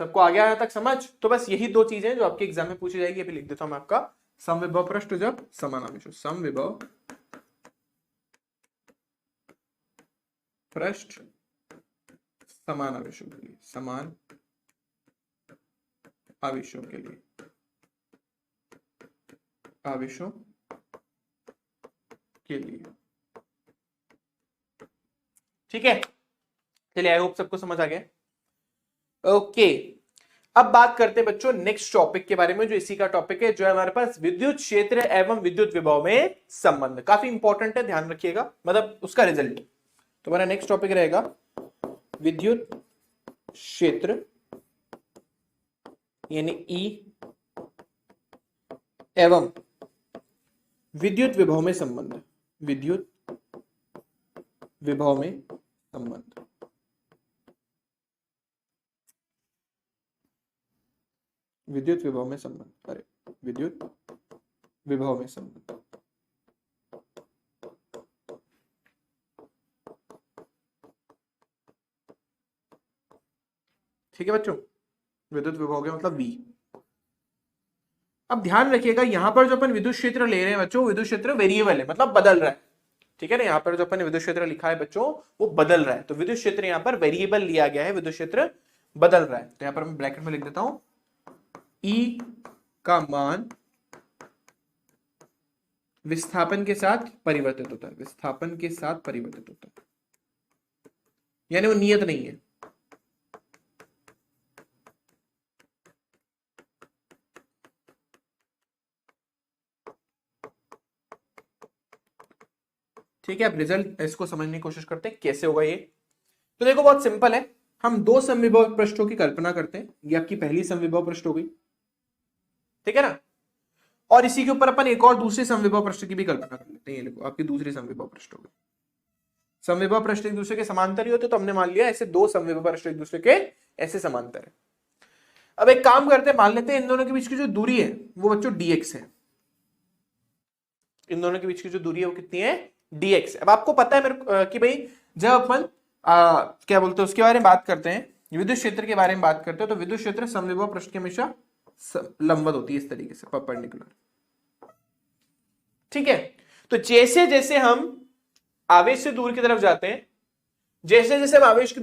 सबको आ गया यहाँ तक समझ? तो बस यही दो चीजें जो आपके एग्जाम में पूछी जाएगी। अभी लिख देता हूं मैं आपका, समविभव पृष्ठ जब समान आवेश हो, समविभव पृष्ठ समान आवेशों के लिए, समान आवेशों के लिए, आवेशों के लिए। ठीक है, चलिए आई होप सबको समझ आ गया। ओके, अब बात करते हैं बच्चों नेक्स्ट टॉपिक के बारे में, जो इसी का टॉपिक है, जो है हमारे पास विद्युत क्षेत्र एवं विद्युत विभव में संबंध। काफी इंपॉर्टेंट है, ध्यान रखिएगा, मतलब उसका रिजल्ट। तो हमारा नेक्स्ट टॉपिक रहेगा विद्युत क्षेत्र यानी ई एवं विद्युत विभव में संबंध, विद्युत विभव में संबंध। विद्युत विभव में संबंध, अरे विद्युत विभव में संबंध। ठीक है बच्चों, विद्युत विभव का मतलब V। अब ध्यान रखिएगा, यहां पर जो अपन विद्युत क्षेत्र ले रहे हैं बच्चों, विद्युत क्षेत्र वेरिएबल है, मतलब बदल रहा है। ठीक है ना, यहां पर जो अपन ने विद्युत क्षेत्र लिखा है बच्चों, वो बदल रहा है। तो विद्युत क्षेत्र यहां पर वेरिएबल लिया गया है, विद्युत क्षेत्र बदल रहा है। तो यहां पर मैं ब्रैकेट में लिख देता हूं, E का मान विस्थापन के साथ परिवर्तित होता है, विस्थापन के साथ परिवर्तित होता है, यानी वो नियत नहीं है। ठीक है, अब रिजल्ट इसको समझने की कोशिश करते हैं कैसे होगा ये। तो देखो बहुत सिंपल है, हम दो समविभव पृष्ठों की कल्पना करते हैं। ये आपकी पहली समविभव पृष्ठ हो गई, ठीक है ना, और इसी के ऊपर अपन एक और दूसरे समविभव पृष्ठ की भी कल्पना कर लेते हैं। ये देखो आपकी दूसरी समविभव पृष्ठ हो गई। समविभव पृष्ठ एक दूसरे के समांतर ही होते, तो हमने मान लिया ऐसे दो समविभव पृष्ठ एक दूसरे के ऐसे समांतर है। अब एक काम करते हैं, मान लेते हैं इन दोनों के बीच की जो दूरी है वो बच्चों dx है। इन दोनों के बीच की जो दूरी है वो कितनी है, dx। अब आपको पता है मेरे कि भाई जब अपन क्या बोलते हैं उसके बारे में बात करते हैं, विद्युत क्षेत्र के बारे में बात करते हैं, तो विद्युत क्षेत्र समविभव पृष्ठ के हमेशा लंबवत होती है, इस तरीके से परपेंडिकुलर। ठीक है, तो जैसे जैसे हम आवेश से दूर की तरफ जाते हैं, जैसे जैसे हम आवेश से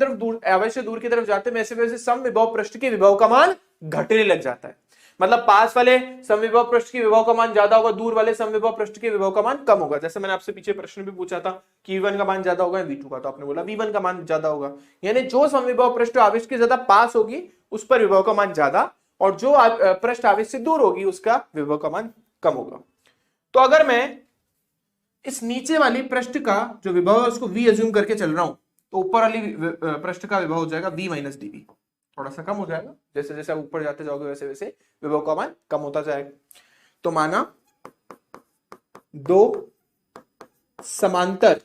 दूर की तरफ जाते हैं, वैसे वैसे समविभव पृष्ठ के विभव का मान घटने लग जाता है। मतलब पास वाले समविभव पृष्ठ के विभव का मान ज्यादा होगा, दूर वाले समविभव पृष्ठ के विभव का मान कम होगा। जैसे मैंने आपसे पीछे प्रश्न भी पूछा था कि V1 का मान ज्यादा होगा V2 का, तो आपने बोला V1 का मान ज्यादा होगा। यानी जो समविभव पृष्ठ आवेश के ज्यादा पास होगी उस पर विभव का मान ज्यादा, और जो पृष्ठ आवेश से दूर होगी उसका विभव का मान कम होगा। तो अगर मैं इस नीचे वाली पृष्ठ का जो विभव है उसको V अज्यूम करके चल रहा हूं, तो ऊपर वाली पृष्ठ का विभव हो जाएगा V माइनस dV, थोड़ा सा कम हो जाएगा। जैसे जैसे आप ऊपर जाते जाओगे वैसे वैसे विभव का मान कम होता जाएगा। तो माना दो समांतर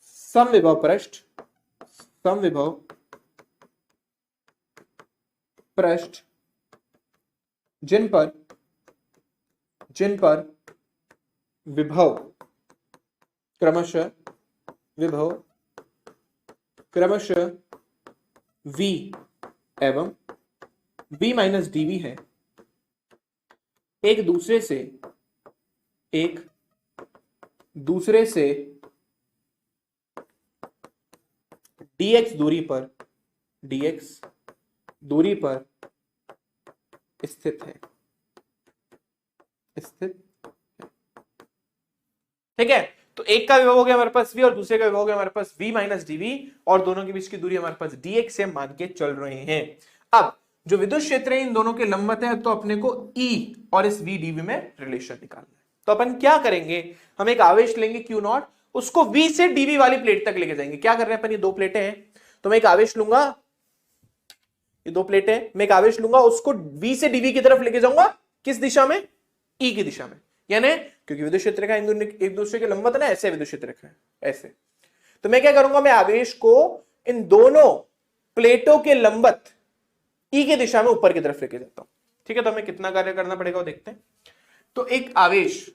समविभव पृष्ठ जिन पर विभव क्रमशः V एवं V माइनस dV है, एक दूसरे से dx दूरी पर स्थित है। ठीक है, तो एक का विभव हो गया हमारे पास V और दूसरे का विभव हो गया हमारे पास V माइनस dV, और दोनों के बीच की दूरी हमारे पास dx से मान के चल रहे हैं। अब जो विद्युत क्षेत्र है इन दोनों के लंबवत है, तो अपने को E और इस V dV में रिलेशन निकालना है। तो अपन क्या करेंगे, हम एक आवेश लेंगे Q0, उसको V से dV वाली प्लेट तक लेके जाएंगे। क्या कर रहे हैं अपन, ये दो प्लेटें हैं, तो मैं एक आवेश लूंगा, ये दो प्लेटें, मैं एक आवेश लूंगा, उसको V से dV की तरफ लेके जाऊंगा, किस दिशा में, E की दिशा में। यानी क्योंकि विद्युत क्षेत्र का एक दूसरे के लंबवत है ना, ऐसे विद्युत क्षेत्र का ऐसे। तो मैं क्या करूंगा, मैं आवेश को इन दोनों प्लेटों के लंबवत E की दिशा में ऊपर की तरफ लेके जाता हूं। ठीक है, तो हमें कितना कार्य करना पड़ेगा वो देखते हैं। तो एक आवेश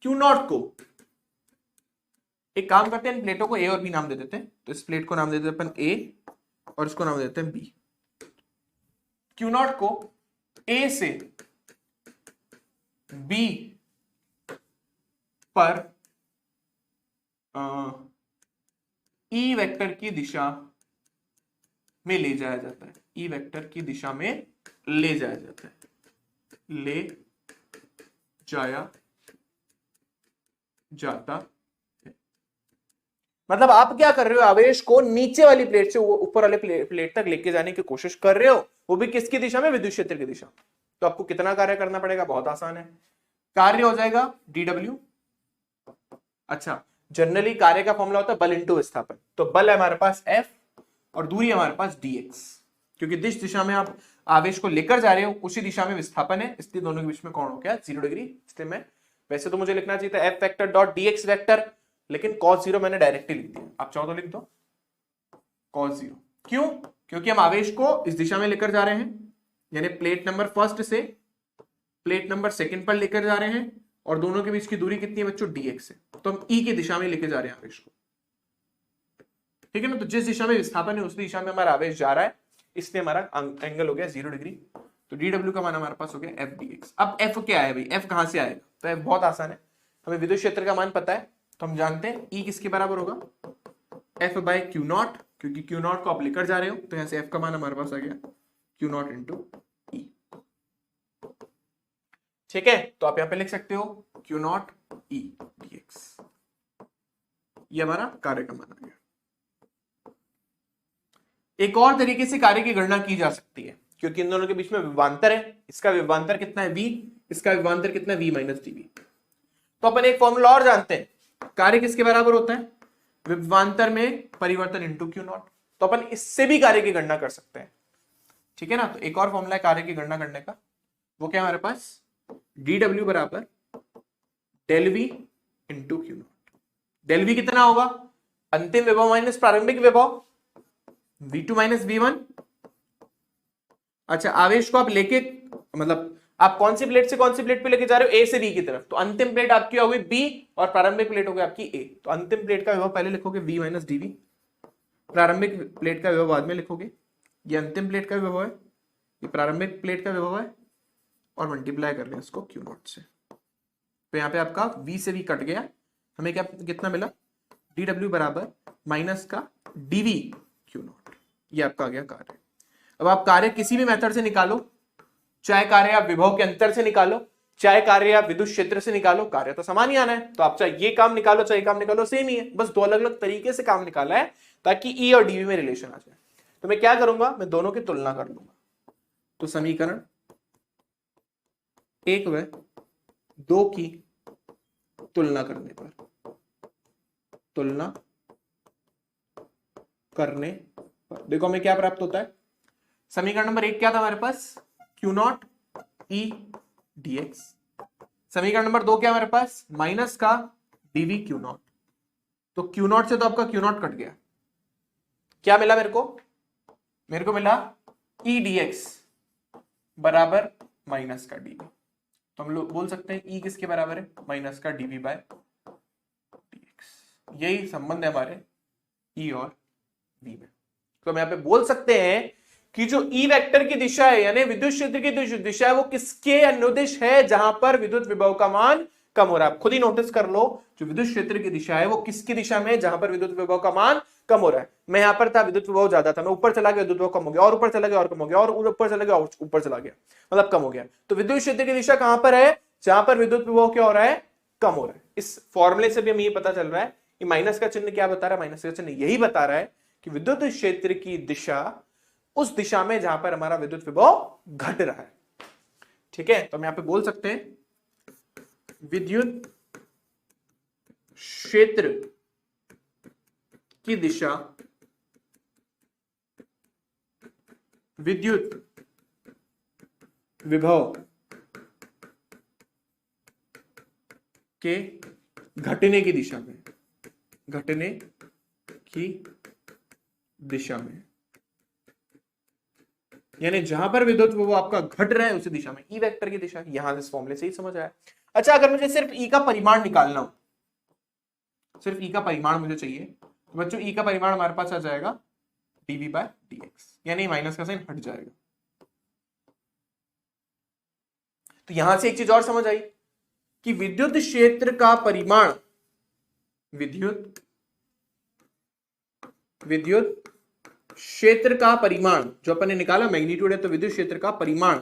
क्यू नॉट को, एक काम करते हैं, इन प्लेटों को ए और बी नाम दे देते हैं। तो इस प्लेट को नाम दे देते हैं अपन ए और इसको नाम देते हैं बी। क्यू नॉट को ए से बी पर ई वेक्टर की दिशा में ले जाया जाता है, ई वेक्टर की दिशा में ले जाया जाता है, ले जाया जाता है। मतलब आप क्या कर रहे हो, आवेश को नीचे वाली प्लेट से ऊपर वाले प्लेट तक लेके जाने की कोशिश कर रहे हो, वो भी किसकी दिशा में, विद्युत क्षेत्र की दिशा। तो आपको कितना कार्य करना पड़ेगा, बहुत आसान है, कार्य हो जाएगा dw। अच्छा, जनरली कार्य का फॉर्मूला होता है बल इंटू विस्थापन, तो बल है हमारे पास F और दूरी है हमारे पास dx, क्योंकि जिस दिशा में आप आवेश को लेकर जा रहे हो उसी दिशा में विस्थापन है, इसलिए दोनों के बीच में कोण हो गया 0 डिग्री। इसलिए मैं, वैसे तो मुझे लिखना चाहिए था F vector dot dx vector, लेकिन cos 0 मैंने डायरेक्टली लिख दिया, आप चाहो तो लिख दो cos 0। क्यों, क्योंकि हम आवेश को इस दिशा में लेकर जा रहे हैं, यानी प्लेट नंबर फर्स्ट से प्लेट नंबर सेकंड पर लेकर जा रहे हैं, और दोनों के बीच की दूरी कितनी है बच्चों, dx है। तो हम ई की दिशा में लेके जा रहे हैं आवेश को, ठीक है ना। तो जिस दिशा में विस्थापन है उस दिशा में हमारा आवेश जा रहा है, इसलिए हमारा एंगल हो गया 0 डिग्री। तो dw का मान हमारे पास हो गया f dx। अब f क्या है भाई, f कहां से आएगा, तो f बहुत आसान है, हमें विद्युत क्षेत्र का मान पता है, तो हम जानते हैं E किसके बराबर होगा, f बाय क्यू नॉट, क्योंकि क्यू नॉट को आप लेकर जा रहे हो, तो यहां से f का मान हमारे पास आ गया क्यू नॉट इंटू ई। ठीक है, तो आप यहां पे लिख सकते हो क्यू नॉट ई dx, ये हमारा कार्य का मान आ गया। एक और तरीके से कार्य की गणना की जा सकती है, क्योंकि इन दोनों के बीच में विभवांतर है, इसका विभवांतर कितना है v, इसका विभवांतर कितना है v माइनस dv। तो अपन एक फॉर्मूला और जानते हैं, कार्य किसके बराबर होता है, विभवांतर में परिवर्तन इंटू क्यू नॉट। तो अपन इससे भी कार्य की गणना कर सकते हैं, ठीक है ना। तो एक और फॉर्मूला है कार्य की गणना करने का, वो क्या है हमारे पास, dw बराबर del v into Q naught. Del v कितना होगा, अंतिम विभव माइनस प्रारंभिक विभव, v2 माइनस v1। अच्छा, आवेश को आप लेके, मतलब आप कौन सी प्लेट से कौन सी प्लेट पे लेके जा रहे हो, a से b की तरफ, तो अंतिम प्लेट आपकी हो गई b और प्रारंभिक प्लेट हो गई आपकी a। तो अंतिम प्लेट का विभव पहले लिखोगे v माइनस dv, प्रारंभिक प्लेट का विभव बाद में लिखोगे, ये अंतिम प्लेट का विभव है, ये प्रारंभिक प्लेट का विभव है, और मल्टीप्लाई कर लें इसको क्यू नॉट से। तो यहाँ पे आपका v से v कट गया, हमें क्या कितना मिला, dw बराबर माइनस का dv क्यू नॉट, ये आपका आ गया कार्य। अब आप कार्य किसी भी मेथड से निकालो, चाहे कार्य आप विभव के अंतर से निकालो, चाहे कार्य आप विद्युत क्षेत्र से निकालो, कार्य तो समान ही आना है। तो आप चाहे ये काम निकालो चाहे काम निकालो, सेम ही है, बस दो अलग अलग तरीके से काम निकाला है ताकि ई और डीवी में रिलेशन आ जाए। तो मैं क्या करूंगा, मैं दोनों की तुलना कर लूंगा। तो समीकरण 1 व 2 की तुलना करने पर देखो हमें क्या प्राप्त होता है। समीकरण नंबर 1 क्या था हमारे पास, क्यू नॉट ई dx। समीकरण नंबर 2 क्या हमारे पास, माइनस का dv क्यू नॉट। तो क्यू नॉट से तो आपका क्यू नॉट कट गया, क्या मिला मेरे को मिला ई dx बराबर माइनस का dv। तो हम लोग बोल सकते हैं ई किसके बराबर है, माइनस का dv बाय dx। यही संबंध है हमारे ई और v में। तो हम यहां पे बोल सकते हैं कि जो ई वेक्टर की दिशा है, यानी विद्युत क्षेत्र की दिशा है, वो किसके अनुदिश है, जहां पर विद्युत विभव का मान कम हो रहा है। आप खुद ही नोटिस कर लो, जो विद्युत क्षेत्र की दिशा है वो किसकी दिशा में, जहां पर विद्युत विभव का मान कम हो रहा है। मैं यहां पर था, विद्युत विभव ज्यादा था, मैं ऊपर चला गया, विद्युत विभव कम हो गया, और ऊपर चला गया और कम हो गया, और ऊपर चला गया और ऊपर चला गया, मतलब कम हो गया। तो विद्युत क्षेत्र की दिशा कहां पर है, जहां पर विद्युत विभव क्या हो रहा है, कम हो रहा है। इस फॉर्मूले से भी हमें ये पता चल रहा है कि माइनस का चिन्ह क्या बता रहा है, माइनस का चिन्ह यही बता रहा है कि विद्युत क्षेत्र की दिशा उस दिशा में जहां पर हमारा विद्युत विभव घट रहा है। ठीक है, तो हम यहां पे बोल सकते हैं विद्युत क्षेत्र की दिशा विद्युत विभव के घटने की दिशा में, घटने की दिशा में यानी जहां पर विद्युत विभव आपका घट रहा है उसी दिशा में, ई वेक्टर की दिशा। यहां से इस फॉर्मूले से ही समझ आया। अच्छा, अगर मुझे सिर्फ ई का परिमाण निकालना हो, सिर्फ ई का परिमाण मुझे चाहिए, तो बच्चों ई का परिमाण हमारे पास आ जाएगा dv बाय dx, यानी माइनस का साइन हट जाएगा। तो यहां से एक चीज और समझ आई कि विद्युत क्षेत्र का परिमाण, विद्युत क्षेत्र का परिमाण जो अपन ने निकाला मैग्नीट्यूड है, तो विद्युत क्षेत्र का परिमाण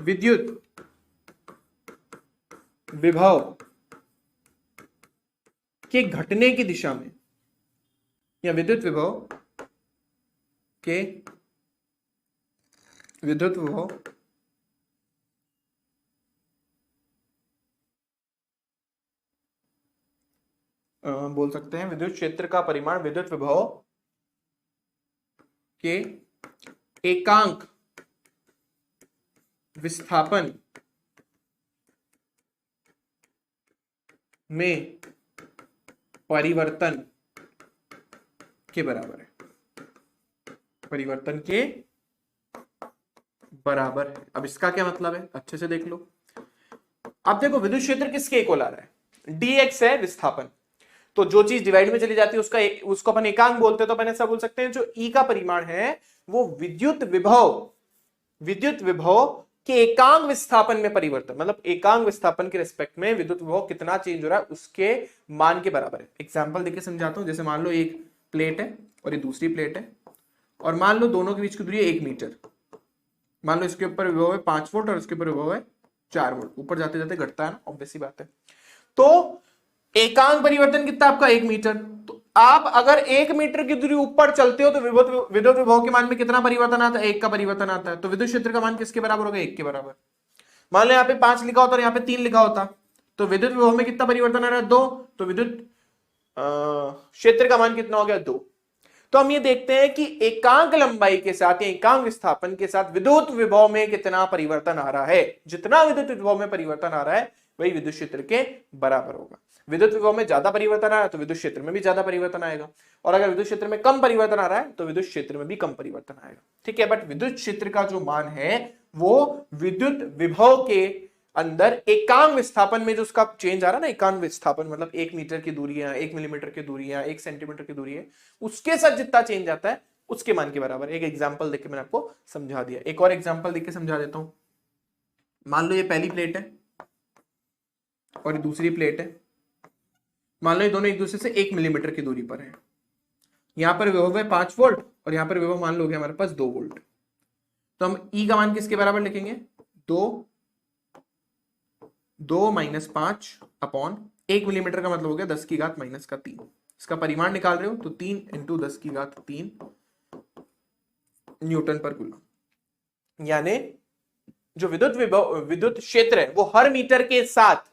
विद्युत विभव के घटने की दिशा में, या विद्युत विभव के विद्युत विभव बोल सकते हैं विद्युत क्षेत्र का परिमाण विद्युत विभव के एकांक विस्थापन में परिवर्तन के बराबर है, परिवर्तन के बराबर है। अब इसका क्या मतलब है, अच्छे से देख लो। अब देखो विद्युत क्षेत्र किसके इक्वल आ रहा है, dx है विस्थापन, तो जो चीज डिवाइड में चली जाती है उसको अपन एकांक बोलते हैं। तो अपन ऐसा बोल सकते हैं जो ई का परिमाण है वो विद्युत विभव के एकांक विस्थापन में परिवर्तन, मतलब एकांक विस्थापन के रिस्पेक्ट में विद्युत विभव कितना चेंज हो रहा है उसके मान के बराबर है। एग्जांपल देके समझाता हूं। जैसे मान लो एक प्लेट है और ये दूसरी प्लेट है, और मान लो दोनों के बीच की दूरी है 1 मीटर। मान लो इसके ऊपर विभव है 5 वोल्ट और इसके ऊपर विभव है 4 वोल्ट। ऊपर जाते जाते घटता है ना, ऑब्वियस सी बात है। तो एकांक परिवर्तन कितना आपका 1 मीटर। तो आप अगर 1 मीटर की दूरी ऊपर चलते हो तो विद्युत विभव के मान में कितना परिवर्तन आता है, 1 का परिवर्तन आता है। तो विद्युत क्षेत्र का मान किसके बराबर होगा, 1 के बराबर। मान लो यहाँ पे 5 लिखा होता और यहाँ पे 3 लिखा होता, तो विद्युत विभव में कितना परिवर्तन आ रहा है, 2। तो विद्युत क्षेत्र का मान कितना हो गया, 2। तो हम ये देखते हैं कि एकांक लंबाई के साथ या एकांक विस्थापन के साथ विद्युत विभव में कितना परिवर्तन आ रहा है। जितना विद्युत विभव में परिवर्तन आ रहा है वही विद्युत क्षेत्र के बराबर होगा। विद्युत विभव में ज्यादा परिवर्तन आ रहा है तो विद्युत क्षेत्र में भी ज्यादा परिवर्तन आएगा, और अगर विद्युत क्षेत्र में कम परिवर्तन आ रहा है तो विद्युत क्षेत्र में भी कम परिवर्तन आएगा। ठीक है, बट विद्युत क्षेत्र का जो मान है वो विद्युत विभव के अंदर एकांक विस्थापन में जो उसका चेंज आ रहा है ना, एकांक विस्थापन मतलब 1 मीटर की दूरी है, 1 मिलीमीटर की दूरी है, 1 सेंटीमीटर की दूरी है, उसके साथ जितना चेंज आता है उसके मान के बराबर। एक एग्जांपल देके मैंने आपको समझा दिया, एक और एग्जांपल देके समझा देता हूं। मान लो ये पहली प्लेट है और ये दूसरी प्लेट है। मान लो ये दोनों एक दूसरे से 1 मिलीमीटर की दूरी पर है। यहां पर विभव है 5 वोल्ट और यहां पर विभव मान लो हमारे पास 2 वोल्ट। तो हम ई का मान किसके बराबर लिखेंगे, 2 माइनस 5 अपॉन 1 मिलीमीटर का मतलब हो गया 10 की घात माइनस का 3। इसका परिमाण निकाल रहे हो तो 3 इंटू 10 की घात 3 न्यूटन पर कूलम। यानी जो विद्युत क्षेत्र है वो हर मीटर के साथ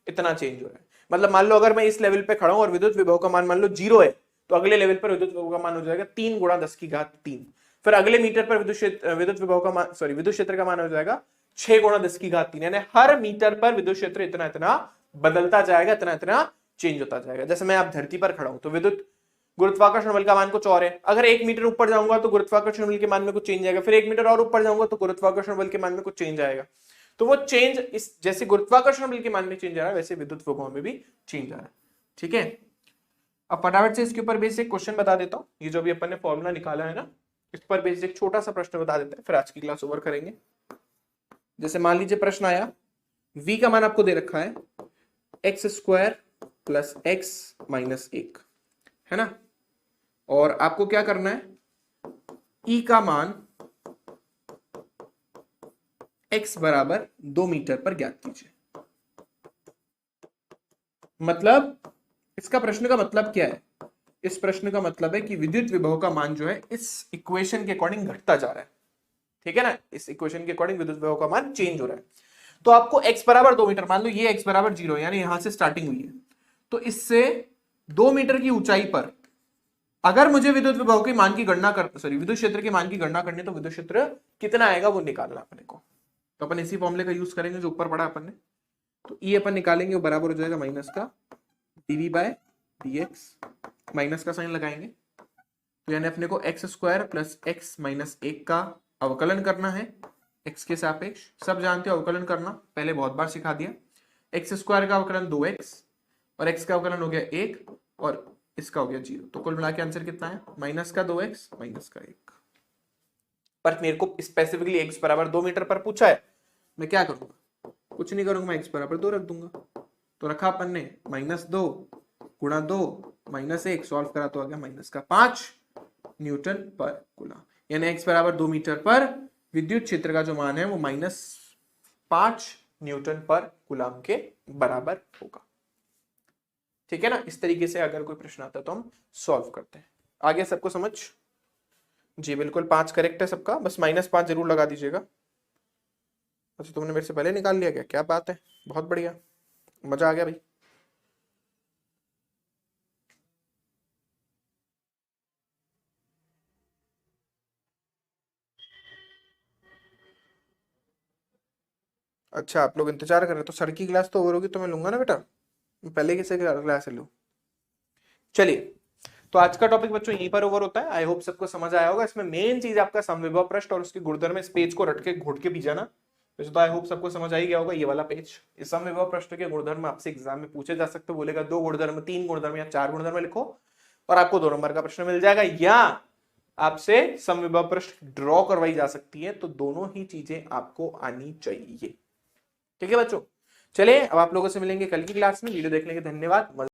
इतना चेंज हो रहा है। मतलब मान लो अगर मैं इस लेवल पे खड़ा हूं और विद्युत विभव का मान मान लो 0 है, तो अगले लेवल पर विद्युत विभव का मान हो जाएगा 3 गुणा 10 की घात 3। फिर अगले मीटर पर विद्युत विभव का मान विद्युत क्षेत्र का मान हो जाएगा 6 गुणा 10 की घात 3। यानी हर मीटर पर विद्युत क्षेत्र इतना इतना बदलता जाएगा, इतना इतना चेंज होता जाएगा। जैसे मैं आप धरती पर खड़ा हूं तो विद्युत गुरुत्वाकर्षण बल का मान कुछ और है, अगर 1 मीटर ऊपर जाऊंगा तो गुरुत्वाकर्षण बल के मान में कुछ चेंज आएगा, फिर 1 मीटर और ऊपर जाऊंगा तो गुरुत्वाकर्षण बल के मान में कुछ चेंज आएगा। तो वो चेंज इस जैसे गुरुत्वाकर्षण बल के मान में चेंज आ रहा है वैसे विद्युत विभव में भी चेंज आ रहा है। ठीक है, अब फटाफट से इसके ऊपर बेसिक क्वेश्चन बता देता हूं। ये जो भी अपन ने फॉर्मूला निकाला है ना, इस पर बेसिक छोटा सा प्रश्न बता देते हैं, फिर आज की क्लास ओवर करेंगे। जैसे मान लीजिए प्रश्न आया, v का मान आपको दे रखा है x² प्लस x माइनस 1, है ना, और आपको क्या करना है, e का मान x बराबर 2 मीटर पर ज्ञात कीजिए। मतलब इसका प्रश्न का मतलब क्या है, इस प्रश्न का मतलब है कि विद्युत विभव का मान जो है इस इक्वेशन के अकॉर्डिंग घटता जा रहा है। ठीक है ना, इस इक्वेशन के अकॉर्डिंग विद्युत विभव का मान चेंज हो रहा है। तो आपको x बराबर 2 मीटर, मान लो ये x बराबर 0 यानी यहां से स्टार्टिंग हुई है, तो इससे 2 मीटर की ऊंचाई पर अगर मुझे विद्युत विभव के मान की गणना विद्युत क्षेत्र के मान की गणना करनी है तो विद्युत क्षेत्र कितना आएगा वो निकालना अपने को। तो अपन इसी फॉर्मूले का यूज करेंगे जो ऊपर पढ़ा अपन ने। तो ई अपन निकालेंगे, वो बराबर हो जाएगा माइनस का dv बाय dx, माइनस का साइन लगाएंगे तो यानी अपने को x square plus x minus 1 का अवकलन करना है एक्स के सापेक्ष। सब जानते हो अवकलन करना, पहले बहुत बार सिखा दिया। एक्स स्क्वायर का अवकलन 2x और एक्स का अवकलन हो गया 1 और इसका हो गया 0, तो कुल मिला के आंसर कितना है माइनस का 2x माइनस का 1। पर मेरे को स्पेसिफिकली x बराबर 2 मीटर पर पूछा है, मैं क्या करूंगा, कुछ नहीं करूंगा, मैं x बराबर 2 रख दूंगा। तो रखा अपन ने -2 गुणा 2 -1, सॉल्व करा तो आ गया माइनस का 5 न्यूटन पर कूलम। यानी x बराबर 2 मीटर पर विद्युत क्षेत्र का जो मान है वो -5 न्यूटन पर कूलम के बराबर होगा। ठीक है ना, इस तरीके से अगर कोई प्रश्न आता है तो हम सॉल्व करते हैं। आगे सबको समझ? जी बिल्कुल, 5 करेक्ट है सबका, बस -5 जरूर लगा दीजिएगा। अच्छा तुमने मेरे से पहले निकाल लिया क्या बात है, बहुत बढ़िया, मजा आ गया भाई। अच्छा आप लोग इंतजार कर रहे हो, तो सर की क्लास तो ओवर होगी तो मैं लूंगा ना बेटा, पहले किसे क्लास लूं। चलिए, तो आज का टॉपिक बच्चों यहीं पर ओवर होता है। आई होप सबको समझ आया होगा। इसमें मेन चीज आपका समविभव पृष्ठ और उसके गुणधर्म, इस पेज को रट के घोट के भी जाना, तो आई होप सबको समझ आ ही गया होगा ये वाला पेज। इस समविभव पृष्ठ के गुणधर्म आपसे एग्जाम में पूछे जा सकते, बोलेगा 2 गुणधर्म, 3 गुणधर्म या 4 गुणधर्म लिखो और आपको 2 नंबर का प्रश्न मिल जाएगा, या आपसे समविभव पृष्ठ ड्रॉ करवाई जा सकती है। तो दोनों ही चीजें आपको आनी चाहिए। ठीक है बच्चों, चलिए अब आप लोगों से मिलेंगे कल की क्लास में। वीडियो देखने के धन्यवाद।